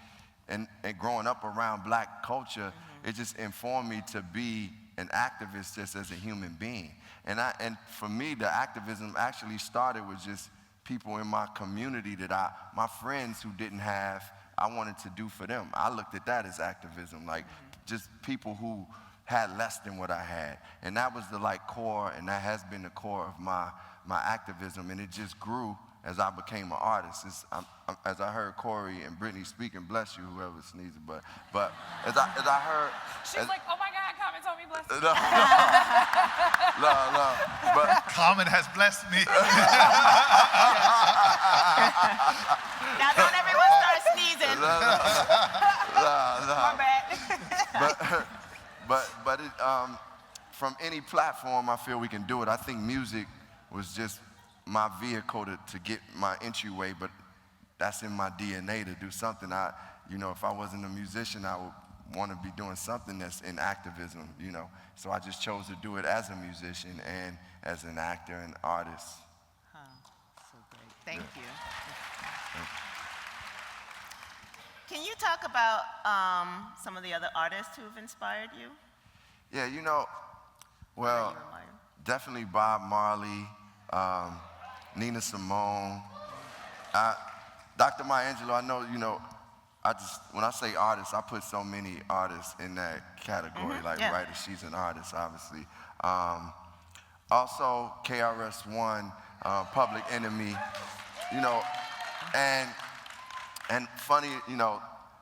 And growing up around black culture, it just informed me to be an activist just as a human being. And for me, the activism actually started with just people in my community that my friends who didn't have, I wanted to do for them. I looked at that as activism, like just people who had less than what I had. And that was the core, and that has been the core of my activism, and it just grew as I became an artist. As I heard Cory and Brittany speak, and bless you, whoever sneezes, but as I heard... She's like, oh my God, Common told me bless you. No, but... Common has blessed me. Now don't everyone start sneezing. My bad. But it, from any platform, I feel we can do it. I think music was just my vehicle to get my entryway, but that's in my DNA to do something. If I wasn't a musician, I would want to be doing something that's in activism, So I just chose to do it as a musician and as an actor and artist. Huh, so great. Thank you. Can you talk about some of the other artists who've inspired you? Yeah, Well, you admire? definitely Bob Marley, Nina Simone, Dr. Maya Angelou. I know, when I say artists, I put so many artists in that category, writer, she's an artist, obviously. Also, KRS-One, Public Enemy, and funny,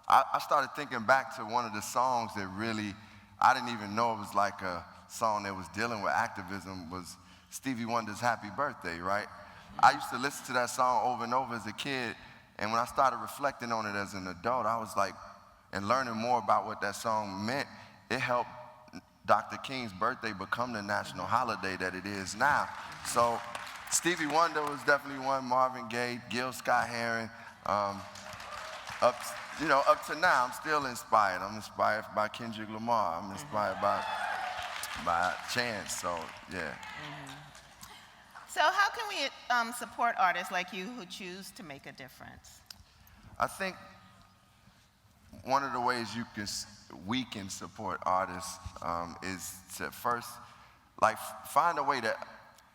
I started thinking back to one of the songs that really, I didn't even know it was like a song that was dealing with activism, was Stevie Wonder's Happy Birthday, right? I used to listen to that song over and over as a kid, and when I started reflecting on it as an adult, I was like, and learning more about what that song meant, it helped Dr. King's birthday become the national holiday that it is now. So Stevie Wonder was definitely one, Marvin Gaye, Gil Scott-Heron. Up to now, I'm still inspired. I'm inspired by Kendrick Lamar. I'm inspired by Chance, so yeah. Mm-hmm. So how can we support artists like you who choose to make a difference? I think one of the ways we can support artists is to first, find a way to,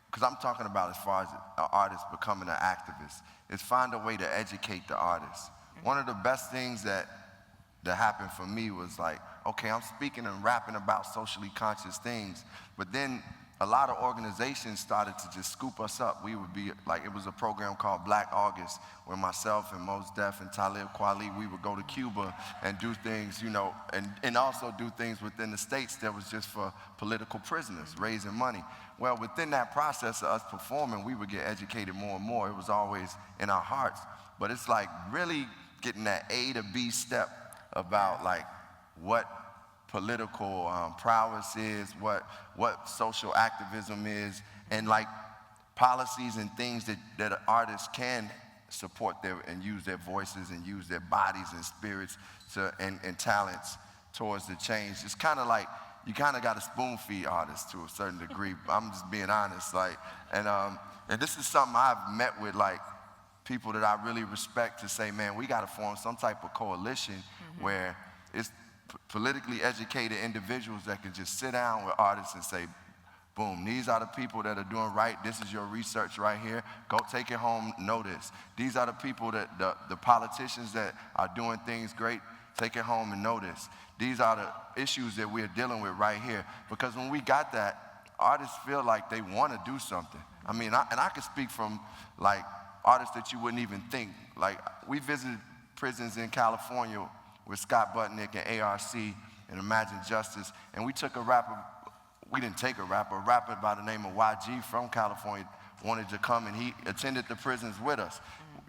because I'm talking about as far as an artist becoming an activist, is find a way to educate the artist. One of the best things that happened for me was okay, I'm speaking and rapping about socially conscious things, but then a lot of organizations started to just scoop us up. We would be it was a program called Black August, where myself and Mos Def and Talib Kweli, we would go to Cuba and do things, and also do things within the states that was just for political prisoners, raising money. Well, within that process of us performing, we would get educated more and more. It was always in our hearts, but it's really getting that A to B step about what political prowess is, what social activism is, and policies and things that artists can support and use their voices and use their bodies and spirits and talents towards the change. It's kind of you kind of got to spoon feed artists to a certain degree. I'm just being honest, and this is something I've met with people that I really respect to say, man, we got to form some type of coalition where it's politically educated individuals that can just sit down with artists and say, boom, these are the people that are doing right. This is your research right here. Go take it home, know this. These are the people that, the politicians that are doing things great, take it home and know this. These are the issues that we're dealing with right here. Because when we got that, artists feel like they want to do something. I mean, I can speak from artists that you wouldn't even think. We visited prisons in California with Scott Butnick and ARC and Imagine Justice, and we took a rapper, we didn't take a rapper by the name of YG from California wanted to come, and he attended the prisons with us.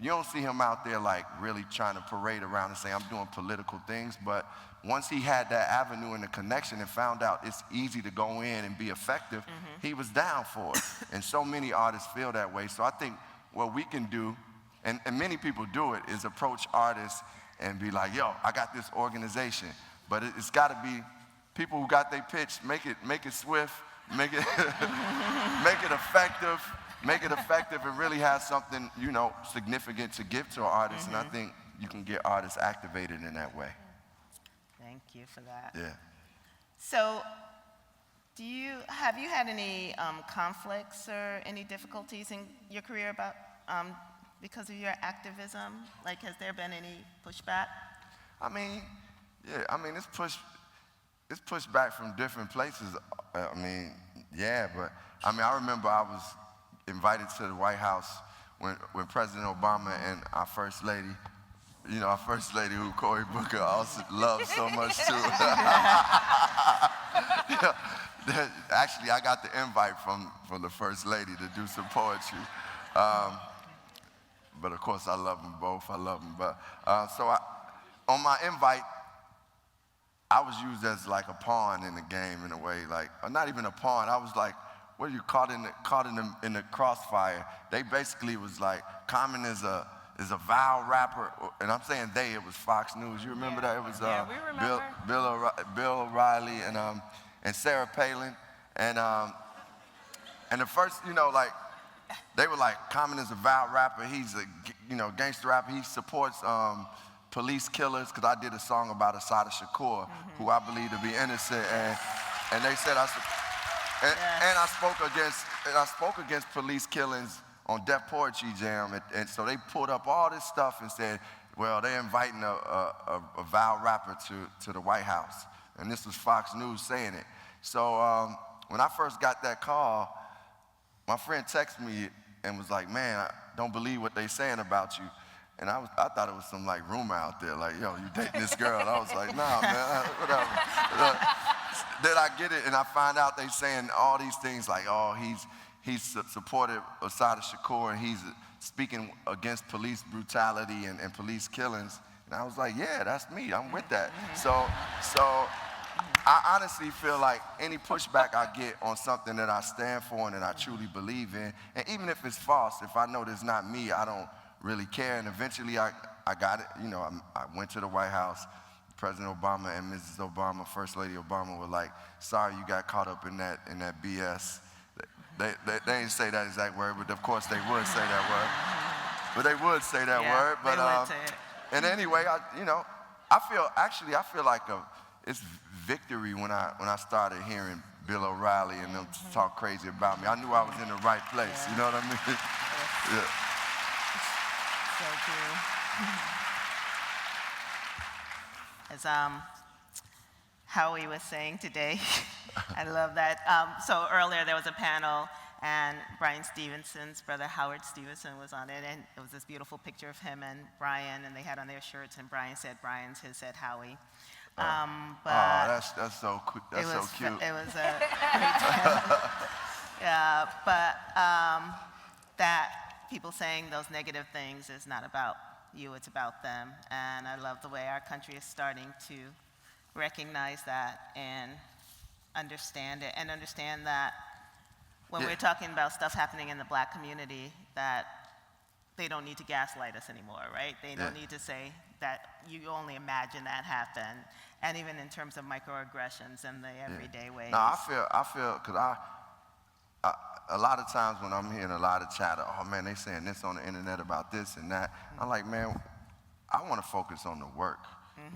You don't see him out there really trying to parade around and say, I'm doing political things, but once he had that avenue and the connection and found out it's easy to go in and be effective, he was down for it. And so many artists feel that way. So I think what we can do, and many people do it, is approach artists and be like, yo, I got this organization. But it's got to be people who got their pitch, make it swift, make it effective, and really have something, significant to give to an artist. And I think you can get artists activated in that way. Thank you for that. Yeah. So, have you had any conflicts or any difficulties in your career because of your activism? Has there been any pushback? I mean, yeah. I mean, it's pushed back from different places. Yeah, but I remember I was invited to the White House when President Obama and our First Lady, our First Lady, who Cory Booker also loves so much too. Actually, I got the invite from the First Lady to do some poetry. but of course I love them both. I love them. But on my invite, I was used as like a pawn in the game in a way, like, or not even a pawn. I was like, what are you caught in the crossfire? They basically was like, Common is a vile rapper, and I'm saying they. It was Fox News. You remember that? It was we remember. Bill O'Reilly and Sarah Palin, and the first, like, they were like, Common is a vile rapper. He's a gangster rapper. He supports police killers, because I did a song about Assata Shakur, who I believe to be innocent, and they said I spoke against police killings on Def Poetry Jam, and so they pulled up all this stuff and said, well, they're inviting a vile rapper to the White House, and this was Fox News saying it. So when I first got that call, my friend texted me and was like, man, I don't believe what they saying about you. And I thought it was some like rumor out there, like, yo, you dating this girl. And I was like, nah, man, whatever. Then I get it, and I find out they saying all these things like, oh, he's supported Assata Shakur, and he's speaking against police brutality and police killings. And I was like, yeah, that's me. I'm with that. So I honestly feel like any pushback I get on something that I stand for and that I truly believe in, and even if it's false, if I know it's not me, I don't really care. And eventually I got it. I went to the White House. President Obama and Mrs. Obama, First Lady Obama, were like, sorry you got caught up in that BS. They didn't say that exact word, but of course they would say that word. But they would say that word. But they would say it. And anyway, I feel like it's victory when I started hearing Bill O'Reilly and them talk crazy about me. I knew I was in the right place. You know what I mean? Yeah. So true. As Howie was saying today, I love that. So earlier there was a panel, and Brian Stevenson's brother Howard Stevenson was on it, and it was this beautiful picture of him and Brian, and they had on their shirts, and Brian said Brian's, his said Howie. That's so cute. That's so cute. It was a great panel. Yeah, but that people saying those negative things is not about you, it's about them. And I love the way our country is starting to recognize that and understand it, and understand that when we're talking about stuff happening in the Black community, that they don't need to gaslight us anymore, right? They don't need to say that you only imagine that happen. And even in terms of microaggressions and the everyday ways. No, I feel, because a lot of times when I'm hearing a lot of chatter, oh man, they saying this on the internet about this and that. I'm like, man, I want to focus on the work.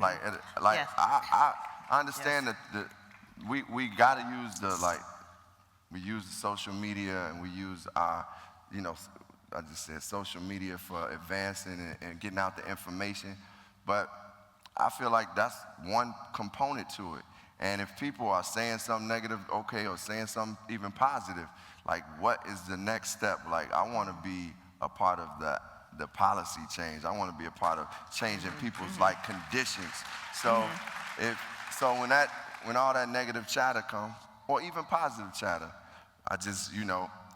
Like yes. I understand that we got to use we use the social media, and we use our, I just said social media for advancing and getting out the information. But I feel like that's one component to it. And if people are saying something negative, okay, or saying something even positive, like, what is the next step? Like, I want to be a part of the policy change. I want to be a part of changing people's conditions. So when all that negative chatter comes, or even positive chatter, I just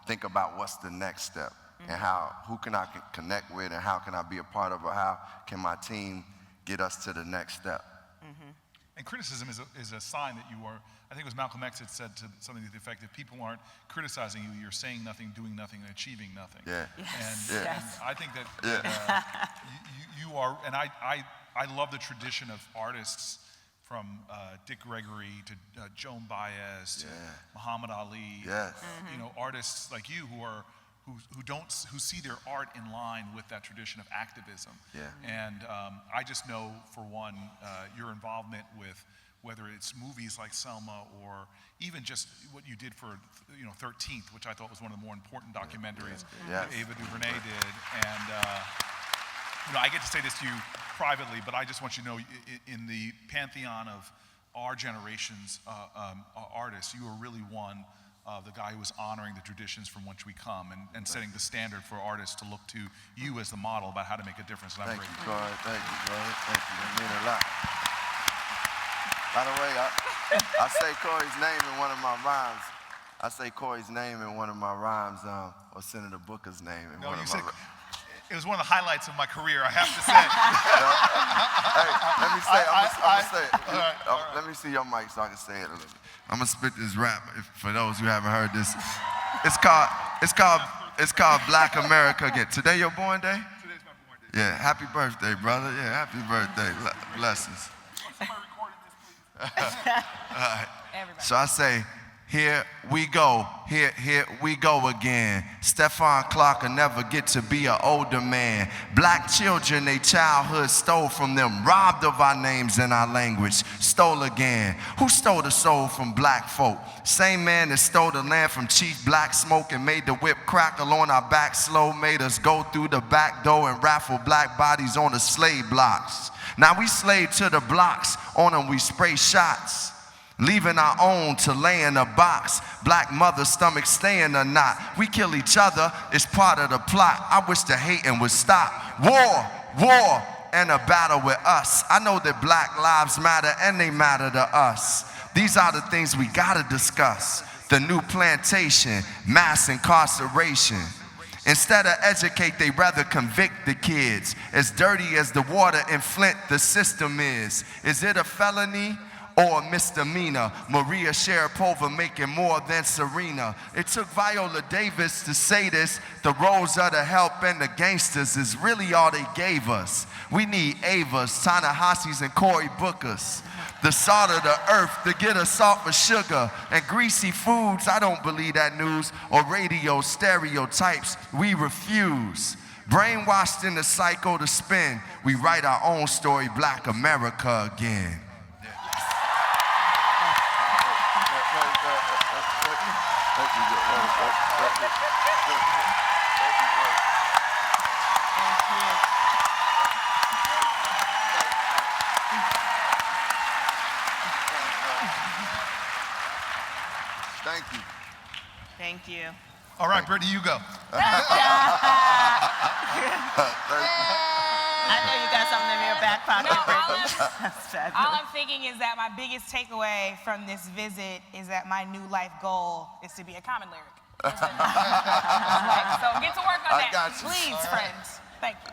think about what's the next step, and who can I connect with, and how can I be a part of, or how can my team get us to the next step. And criticism is a sign that you are, I think it was Malcolm X that said something to the effect, if people aren't criticizing you, you're saying nothing, doing nothing, and achieving nothing. Yeah. Yes. And I think that you are, and I love the tradition of artists from Dick Gregory to Joan Baez to Muhammad Ali. Yes. Artists like you who see their art in line with that tradition of activism. Yeah. And I just know, for one, your involvement with, whether it's movies like Selma or even just what you did for 13th, which I thought was one of the more important documentaries that Ava DuVernay did. And I get to say this to you privately, but I just want you to know, in the pantheon of our generation's artists, you are really one of the guy who is honoring the traditions from which we come, and setting the standard for artists to look to you as the model about how to make a difference. And I'm grateful. Thank you, Cory. Thank you. That means a lot. By the way, I say Cory's name in one of my rhymes. I say Cory's name in one of my rhymes, or Senator Booker's name in one of my rhymes. It was one of the highlights of my career, I have to say. Hey, let me say it. I'm gonna say it. All right. Let me see your mic so I can say it a little bit. I'm gonna spit this rap for those who haven't heard this. It's called Black America Again. Today your born day? Today's my born day. Yeah, happy birthday, brother. Yeah, happy birthday. Blessings. Somebody recorded this, please. All right. Everybody. So I say, here we go, here we go again. Stephon Clark will never get to be an older man. Black children, they childhood stole from them, robbed of our names and our language, stole again. Who stole the soul from black folk? Same man that stole the land from Chief Black Smoke and made the whip crackle on our back slow, made us go through the back door and raffle black bodies on the slave blocks. Now we slave to the blocks, on them we spray shots. Leaving our own to lay in a box. Black mother's stomach staying or not. We kill each other, it's part of the plot. I wish the hating would stop. War, and a battle with us. I know that black lives matter and they matter to us. These are the things we gotta discuss. The new plantation, mass incarceration. Instead of educate, they rather convict the kids. As dirty as the water in Flint the system is it a felony or a misdemeanor? Maria Sharapova making more than Serena. It took Viola Davis to say this. The roles of the help and the gangsters is really all they gave us. We need Avas, Ta-Nehisi's, and Cory Bookers. The salt of the earth to get us off of sugar and greasy foods. I don't believe that news or radio stereotypes. We refuse. Brainwashed in the cycle to spin. We write our own story, Black America again. Thank you. Thank you. All right, Brittany, you go. I know you got something in your back pocket, Brittany. All I'm thinking is that my biggest takeaway from this visit is that my new life goal is to be a common lyric. So get to work on I that, got you. please, friends. Thank you.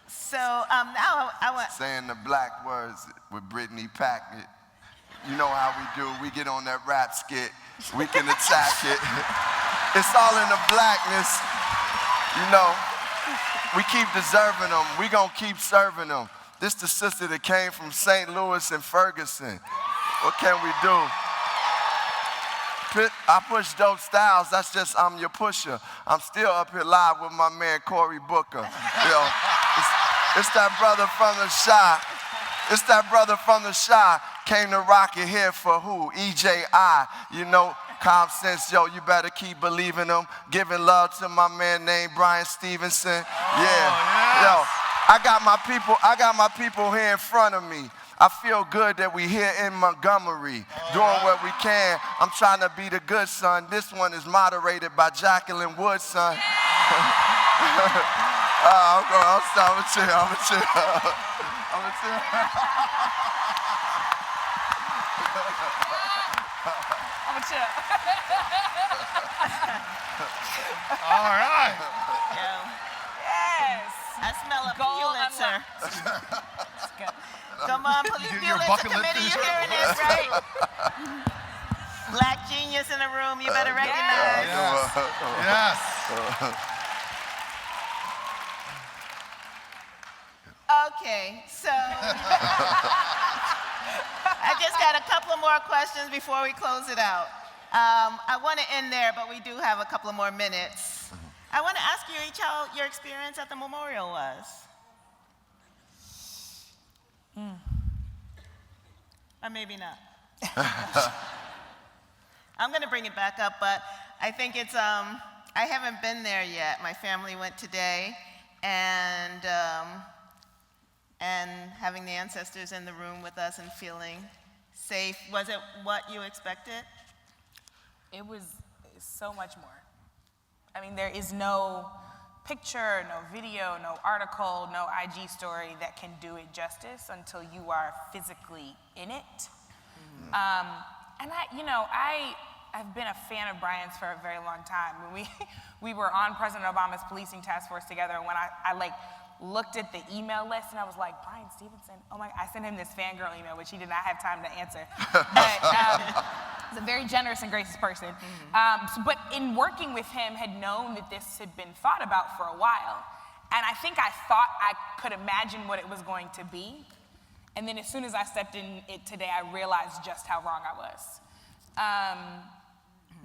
So now I want. Saying the black words with Brittany Packnett. You know how we do. We get on that rap skit. We can attack it. It's all in the blackness. You know, we keep deserving them. We gonna keep serving them. This the sister that came from St. Louis and Ferguson. What can we do? I push dope styles. That's just I'm your pusher. I'm still up here live with my man Cory Booker. You know, it's that brother from the Chi. It's that brother from the Chi. Came to rock it here for who? EJI. You know, common sense, yo, you better keep believing them. Giving love to my man named Brian Stevenson. Yeah. Yes. Yo, I got my people here in front of me. I feel good that we here in Montgomery, doing what we can. I'm trying to be the good son. This one is moderated by Jacqueline Woodson. I'm a chill. All right. Yes. I smell a Goal Pulitzer. That's good. Come on, You Pulitzer get your bucket list committee, you finished? hearing this, right? Black genius in the room, you better recognize. Yes. Okay, so I just got a couple of more questions before we close it out. I want to end there, but we do have a couple of more minutes. I want to ask you each how your experience at the memorial was. Or maybe not. I'm going to bring it back up, but I think it's, I haven't been there yet. My family went today, and having the ancestors in the room with us and feeling safe. Was it what you expected? It was so much more. I mean, there is no picture, no video, no article, no IG story that can do it justice until you are physically in it. And I've been a fan of Brian's for a very long time. When we were on President Obama's policing task force together, and when I like looked at the email list and I was like, Brian Stevenson, oh my, I sent him this fangirl email, which he did not have time to answer. But he's a very generous and gracious person. But in working with him, had known that this had been thought about for a while. And I think I thought I could imagine what it was going to be. And then as soon as I stepped in it today, I realized just how wrong I was.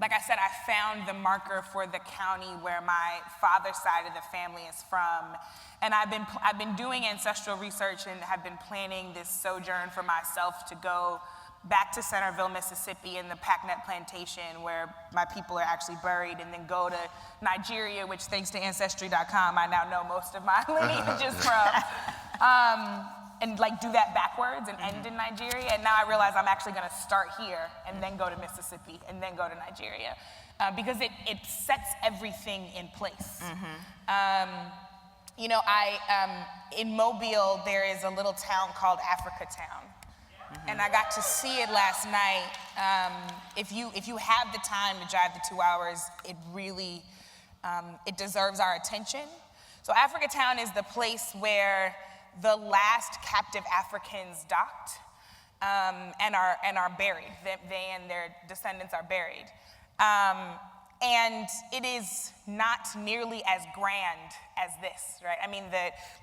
Like I said, I found the marker for the county where my father's side of the family is from. And I've been doing ancestral research and have been planning this sojourn for myself to go back to Centerville, Mississippi in the Packnett plantation where my people are actually buried, and then go to Nigeria, which thanks to Ancestry.com, I now know most of my lineage is from. And like do that backwards and end in Nigeria. And now I realize I'm actually gonna start here and then go to Mississippi and then go to Nigeria because it sets everything in place. You know, in Mobile, there is a little town called Africa Town. And I got to see it last night. If you have the time to drive the 2 hours, it really, it deserves our attention. So Africa Town is the place where the last captive Africans docked and are buried. They and their descendants are buried. And it is not nearly as grand as this, right? I mean,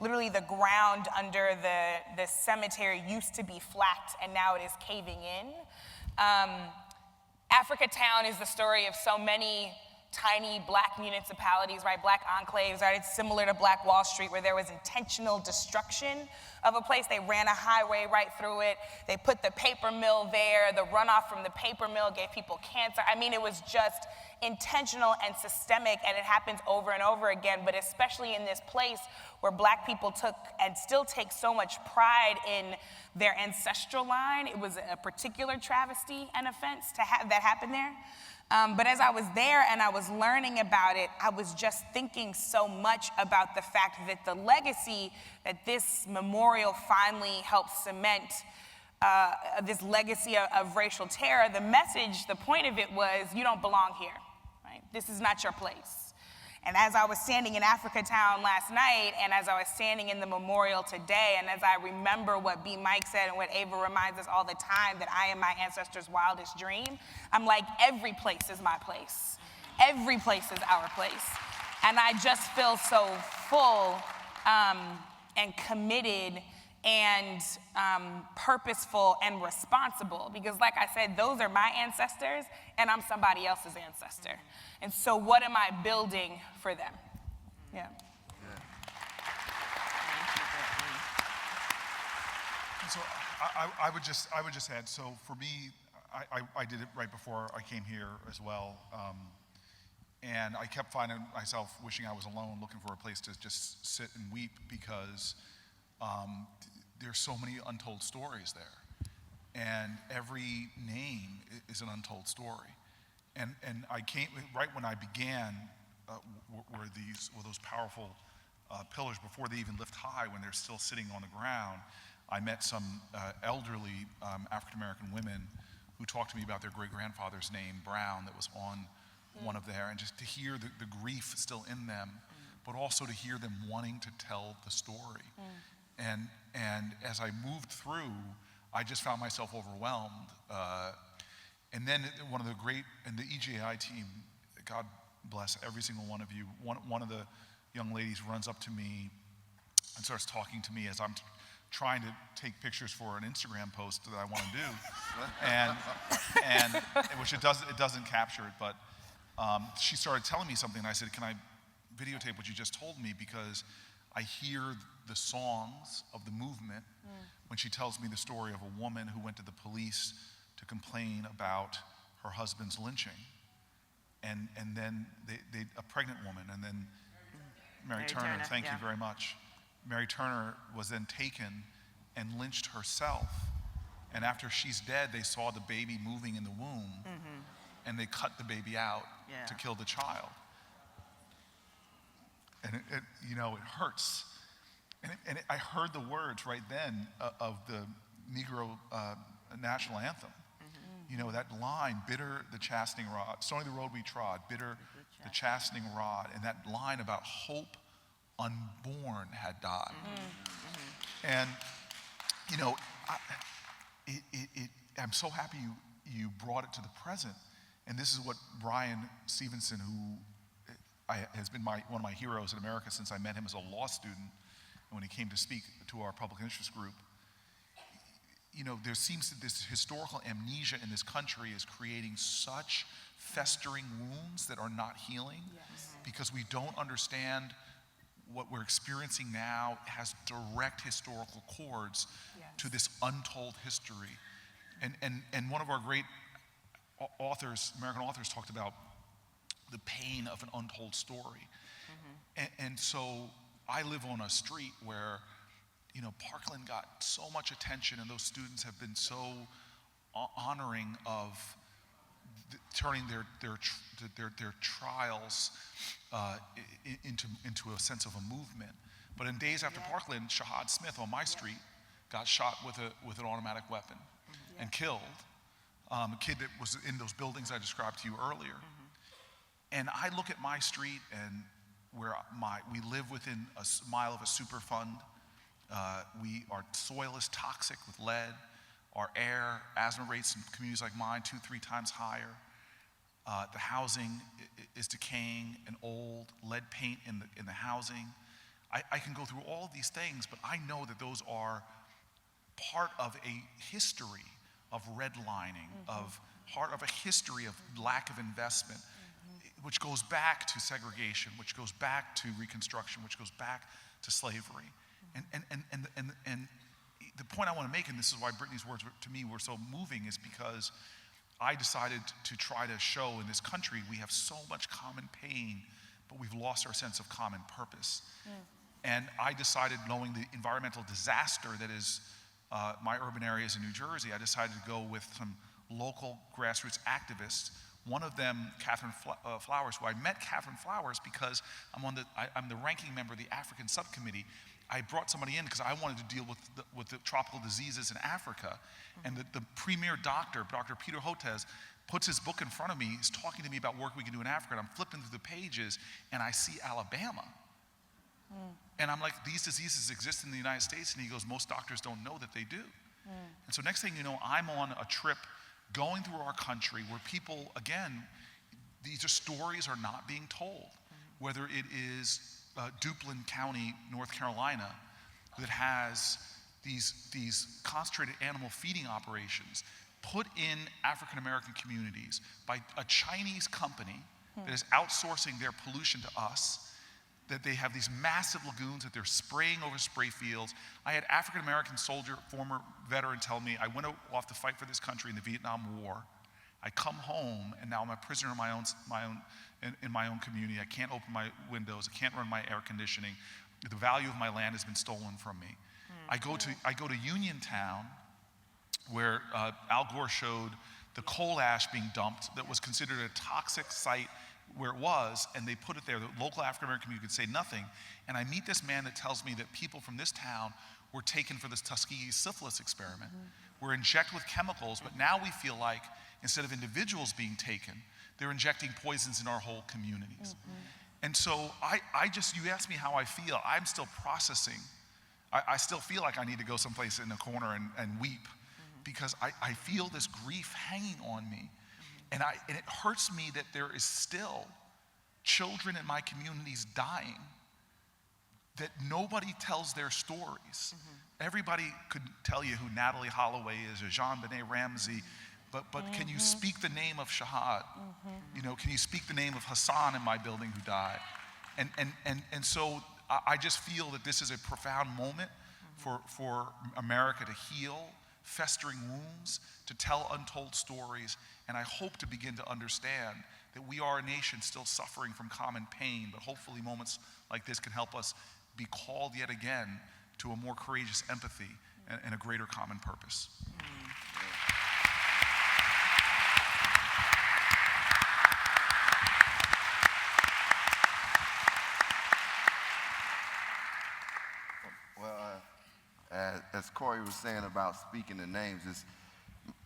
literally the ground under the cemetery used to be flat, and now it is caving in. Africa Town is the story of so many tiny black municipalities, right? Black enclaves, right? It's similar to Black Wall Street, where there was intentional destruction of a place. They ran a highway right through it. They put the paper mill there. The runoff from the paper mill gave people cancer. I mean, it was just intentional and systemic, and it happens over and over again, but especially in this place where Black people took and still take so much pride in their ancestral line. It was a particular travesty and offense to have that happen there. But as I was there and I was learning about it, I was just thinking so much about the fact that the legacy that this memorial finally helped cement, this legacy of racial terror, the message, the point of it was, you don't belong here, right? This is not your place. And as I was standing in Africa Town last night, and as I was standing in the memorial today, and as I remember what B. Mike said and what Ava reminds us all the time, that I am my ancestors' wildest dream, I'm like, every place is my place. Every place is our place. And I just feel so full and committed and purposeful and responsible, because like I said, those are my ancestors and I'm somebody else's ancestor. And so what am I building for them? Yeah. So I would just add, so for me, I did it right before I came here as well. And I kept finding myself wishing I was alone, looking for a place to just sit and weep, because there's so many untold stories there. And every name is an untold story. And I came, right when I began, were those powerful pillars before they even lift high, when they're still sitting on the ground. I met some elderly African-American women who talked to me about their great-grandfather's name, Brown, that was on one of there, and just to hear the grief still in them, but also to hear them wanting to tell the story. And as I moved through, I just found myself overwhelmed. And then one of the great, and the EJI team, God bless every single one of you, one of the young ladies runs up to me and starts talking to me as I'm trying to take pictures for an Instagram post that I want to do, and which it doesn't capture it, but she started telling me something, and I said, can I videotape what you just told me, because I hear the songs of the movement when she tells me the story of a woman who went to the police to complain about her husband's lynching, and then a pregnant woman, and then Mary Turner, thank you very much. Mary Turner was then taken and lynched herself, and after she's dead, they saw the baby moving in the womb, and they cut the baby out to kill the child. And it hurts. And I heard the words right then of the Negro national anthem. You know, that line, bitter the chastening rod, stony the road we trod, bitter the chastening rod, and that line about hope unborn had died. And, you know, I'm so happy you brought it to the present. And this is what Brian Stevenson, who has been one of my heroes in America since I met him as a law student, and when he came to speak to our public interest group, you know, there seems that this historical amnesia in this country is creating such festering wounds that are not healing, because we don't understand what we're experiencing now has direct historical chords to this untold history. And one of our great authors, American authors, talked about the pain of an untold story. And so I live on a street where, you know, Parkland got so much attention, and those students have been so honoring of turning their trials into a sense of a movement. But in days after Parkland, Shahad Smith on my street got shot with an automatic weapon and killed. A kid that was in those buildings I described to you earlier. And I look at my street, and where we live within a mile of a Superfund. Our soil is toxic with lead. Our air, asthma rates in communities like mine, 2-3 times higher. The housing is decaying and old, lead paint in the housing. I can go through all of these things, but I know that those are part of a history of redlining, part of a history of lack of investment, which goes back to segregation, which goes back to Reconstruction, which goes back to slavery. And the point I want to make, and this is why Brittany's words to me were so moving, is because I decided to try to show in this country we have so much common pain, but we've lost our sense of common purpose. And I decided, knowing the environmental disaster that is my urban areas in New Jersey, I decided to go with some local grassroots activists. One of them, Catherine Flowers, who I met Catherine Flowers because I'm the ranking member of the African subcommittee. I brought somebody in because I wanted to deal with the tropical diseases in Africa. And the premier doctor, Dr. Peter Hotez, puts his book in front of me. He's talking to me about work we can do in Africa. And I'm flipping through the pages, and I see Alabama. And I'm like, these diseases exist in the United States? And he goes, most doctors don't know that they do. And so next thing you know, I'm on a trip going through our country where people, again, these stories are not being told. Whether it is Duplin County, North Carolina, that has these concentrated animal feeding operations put in African American communities by a Chinese company that is outsourcing their pollution to us, that they have these massive lagoons that they're spraying over spray fields. I had African American soldier, former veteran, tell me, I went off to fight for this country in the Vietnam War. I come home, and now I'm a prisoner in my own community. I can't open my windows. I can't run my air conditioning. The value of my land has been stolen from me. I go to Uniontown, where Al Gore showed the coal ash being dumped that was considered a toxic site where it was, and they put it there. The local African American community could say nothing. And I meet this man that tells me that people from this town were taken for this Tuskegee syphilis experiment. We're injected with chemicals, but now we feel like instead of individuals being taken, they're injecting poisons in our whole communities. And so you asked me how I feel. I'm still processing. I still feel like I need to go someplace in a corner and weep, because I feel this grief hanging on me. And it hurts me that there is still children in my communities dying, that nobody tells their stories. Everybody could tell you who Natalie Holloway is or Jean-Benet Ramsey, but can you speak the name of Shahad? You know, can you speak the name of Hassan in my building who died? And so I just feel that this is a profound moment for America to heal festering wounds, to tell untold stories, and I hope to begin to understand that we are a nation still suffering from common pain, but hopefully moments like this can help us be called yet again to a more courageous empathy and a greater common purpose. Well, as Cory was saying about speaking the names,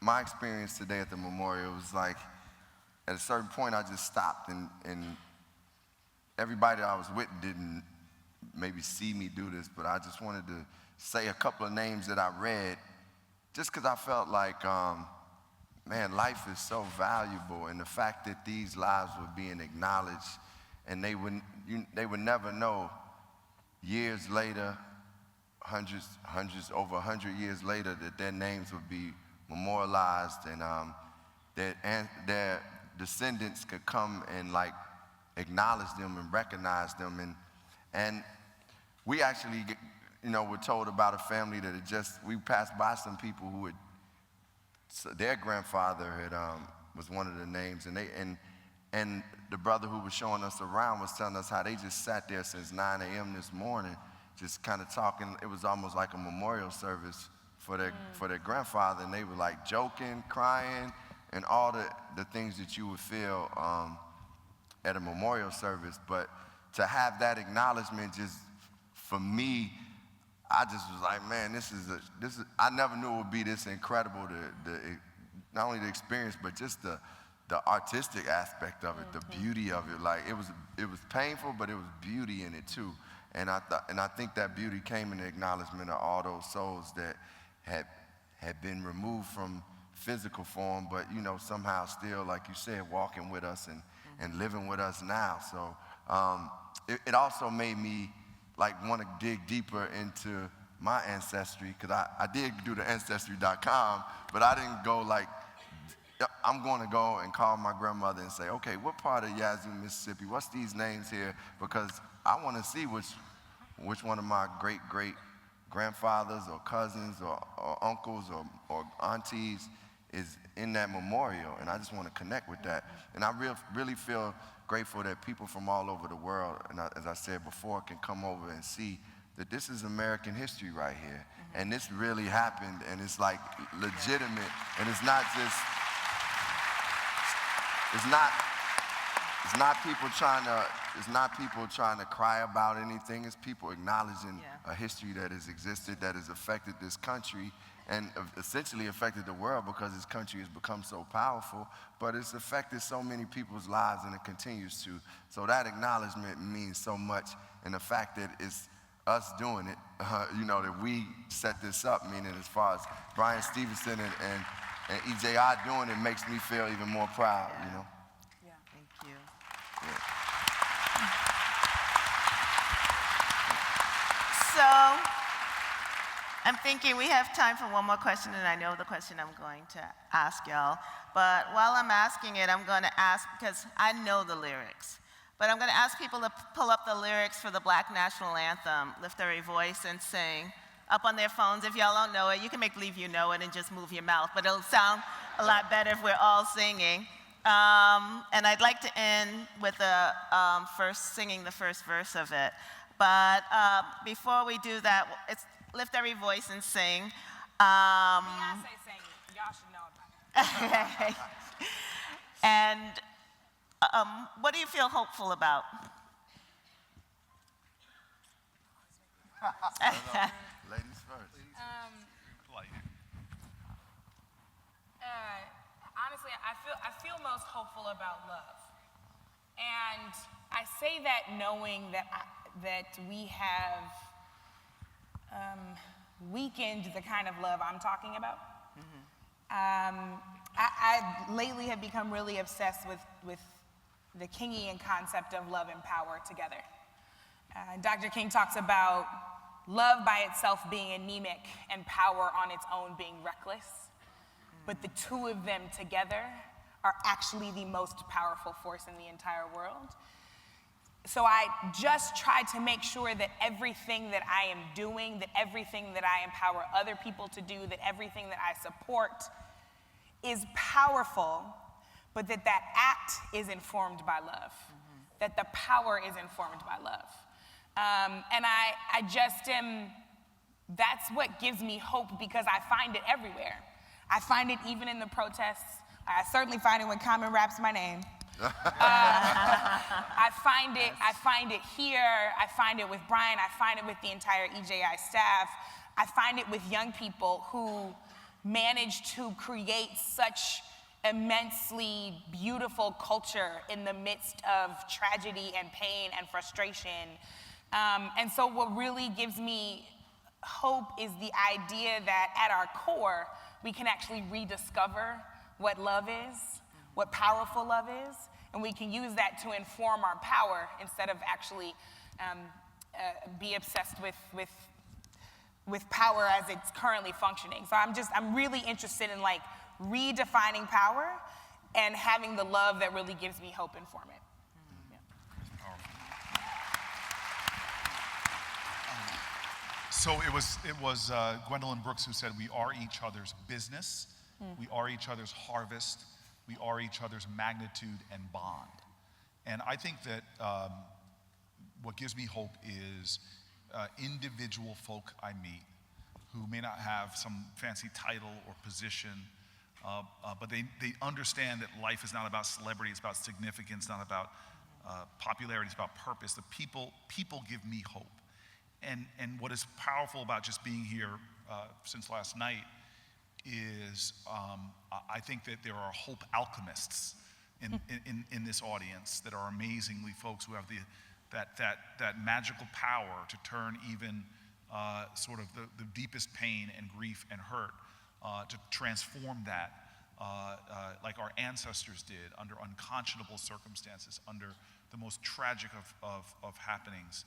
my experience today at the memorial was like, at a certain point, I just stopped, and everybody that I was with didn't maybe see me do this, but I just wanted to say a couple of names that I read, just because I felt like, man, life is so valuable, and the fact that these lives were being acknowledged, and they would never know years later, hundreds, over 100 years later, that their names would be memorialized, and their descendants could come and like acknowledge them and recognize them, and we actually, were told about a family that we passed by some people who had, their grandfather was one of the names, and the brother who was showing us around was telling us how they just sat there since 9 a.m. this morning, just kind of talking. It was almost like a memorial service for their grandfather, and they were like joking, crying, and all the things that you would feel at a memorial service. But to have that acknowledgement, just for me, I just was like, man, this is I never knew it would be this incredible, not only the experience, but just the artistic aspect of it, the beauty of it. Like, it was painful, but it was beauty in it too. And I think that beauty came in the acknowledgement of all those souls that had been removed from physical form, but somehow still, like you said, walking with us and living with us now. So it also made me like want to dig deeper into my ancestry, because I did do the ancestry.com, but I didn't go like, I'm going to go and call my grandmother and say, okay, what part of Yazoo, Mississippi, what's these names here? Because I want to see which one of my great grandfathers or cousins or uncles or aunties is in that memorial, and I just want to connect with that. And I really feel grateful that people from all over the world, and as I said before, can come over and see that this is American history right here. And this really happened, and it's like legitimate, and it's not people trying to cry about anything. It's people acknowledging a history that has existed, that has affected this country, and essentially affected the world, because this country has become so powerful, but it's affected so many people's lives, and it continues to. So that acknowledgement means so much, and the fact that it's us doing it, that we set this up, meaning as far as Brian Stevenson and EJI doing it, makes me feel even more proud, Yeah, thank you. Yeah. So, I'm thinking we have time for one more question, and I know the question I'm going to ask y'all. But while I'm asking it, I'm going to ask, because I know the lyrics, but I'm going to ask people to pull up the lyrics for the Black National Anthem, lift their voice and sing, up on their phones. If y'all don't know it, you can make believe you know it and just move your mouth, but it'll sound a lot better if we're all singing. And I'd like to end with singing the first verse of it. But before we do that, lift every voice and sing. Beyonce sang it. Y'all should know about it. And what do you feel hopeful about? Ladies first. Honestly, I feel most hopeful about love, and I say that knowing that we have weakened the kind of love I'm talking about. I lately have become really obsessed with the Kingian concept of love and power together. Dr. King talks about love by itself being anemic and power on its own being reckless, but the two of them together are actually the most powerful force in the entire world. So I just try to make sure that everything that I am doing, that everything that I empower other people to do, that everything that I support is powerful, but that act is informed by love, that the power is informed by love. And I just am, that's what gives me hope, because I find it everywhere. I find it even in the protests. I certainly find it when Common raps my name. I find it here. I find it with Brian. I find it with the entire EJI staff. I find it with young people who managed to create such immensely beautiful culture in the midst of tragedy and pain and frustration. And so what really gives me hope is the idea that at our core, we can actually rediscover what love is, what powerful love is, and we can use that to inform our power instead of actually be obsessed with power as it's currently functioning. So I'm really interested in like redefining power and having the love that really gives me hope inform it. So it was Gwendolyn Brooks who said, "We are each other's business, we are each other's harvest, we are each other's magnitude and bond." And I think that what gives me hope is individual folk I meet who may not have some fancy title or position, but they understand that life is not about celebrity, it's about significance, not about popularity, it's about purpose. The people give me hope. And what is powerful about just being here since last night is I think that there are hope alchemists in this audience that are amazingly folks who have that magical power to turn even sort of the deepest pain and grief and hurt, to transform that like our ancestors did under unconscionable circumstances, under the most tragic of happenings,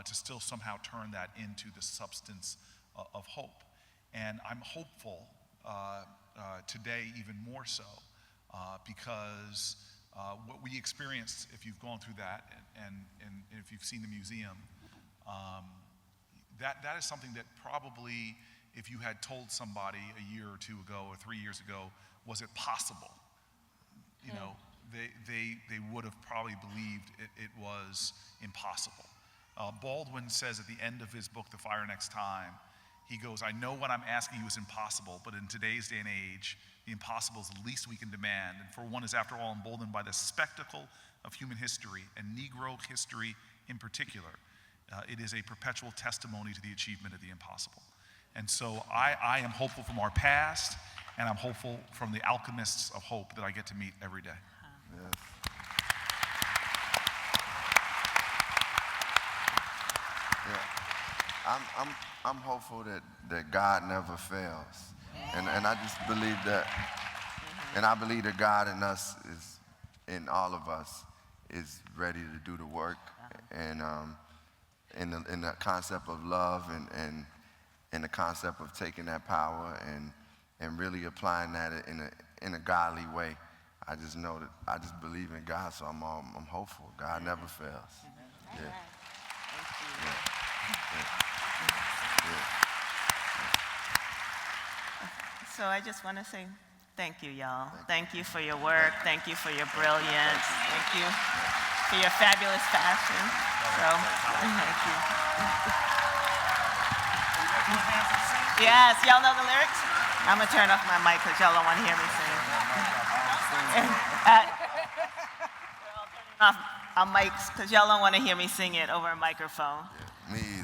to still somehow turn that into the substance of hope. And I'm hopeful today even more so because what we experienced, if you've gone through that and if you've seen the museum, that is something that probably if you had told somebody a year or two ago or 3 years ago, was it possible? You know, they would have probably believed it was impossible. Baldwin says at the end of his book, The Fire Next Time, he goes, "I know what I'm asking you is impossible, but in today's day and age, the impossible is the least we can demand. And for one is, after all, emboldened by the spectacle of human history, and Negro history in particular. It is a perpetual testimony to the achievement of the impossible." And so I am hopeful from our past, and I'm hopeful from the alchemists of hope that I get to meet every day. Yes. Yeah. I'm hopeful that God never fails. And I just believe that, and I believe that God in us is, in all of us, is ready to do the work. And in the concept of love and in the concept of taking that power and really applying that in a godly way. I just know that I just believe in God, so I'm hopeful. God never fails. Yeah. So I just want to say thank you, y'all. Thank you for your work. Thank you for your brilliance. Thank you for your fabulous fashion. So, thank you. Yes, y'all know the lyrics? I'm going to turn off my mic because y'all don't want to hear me sing. We're all turning off our mics because y'all don't want to hear me sing it over a microphone. Me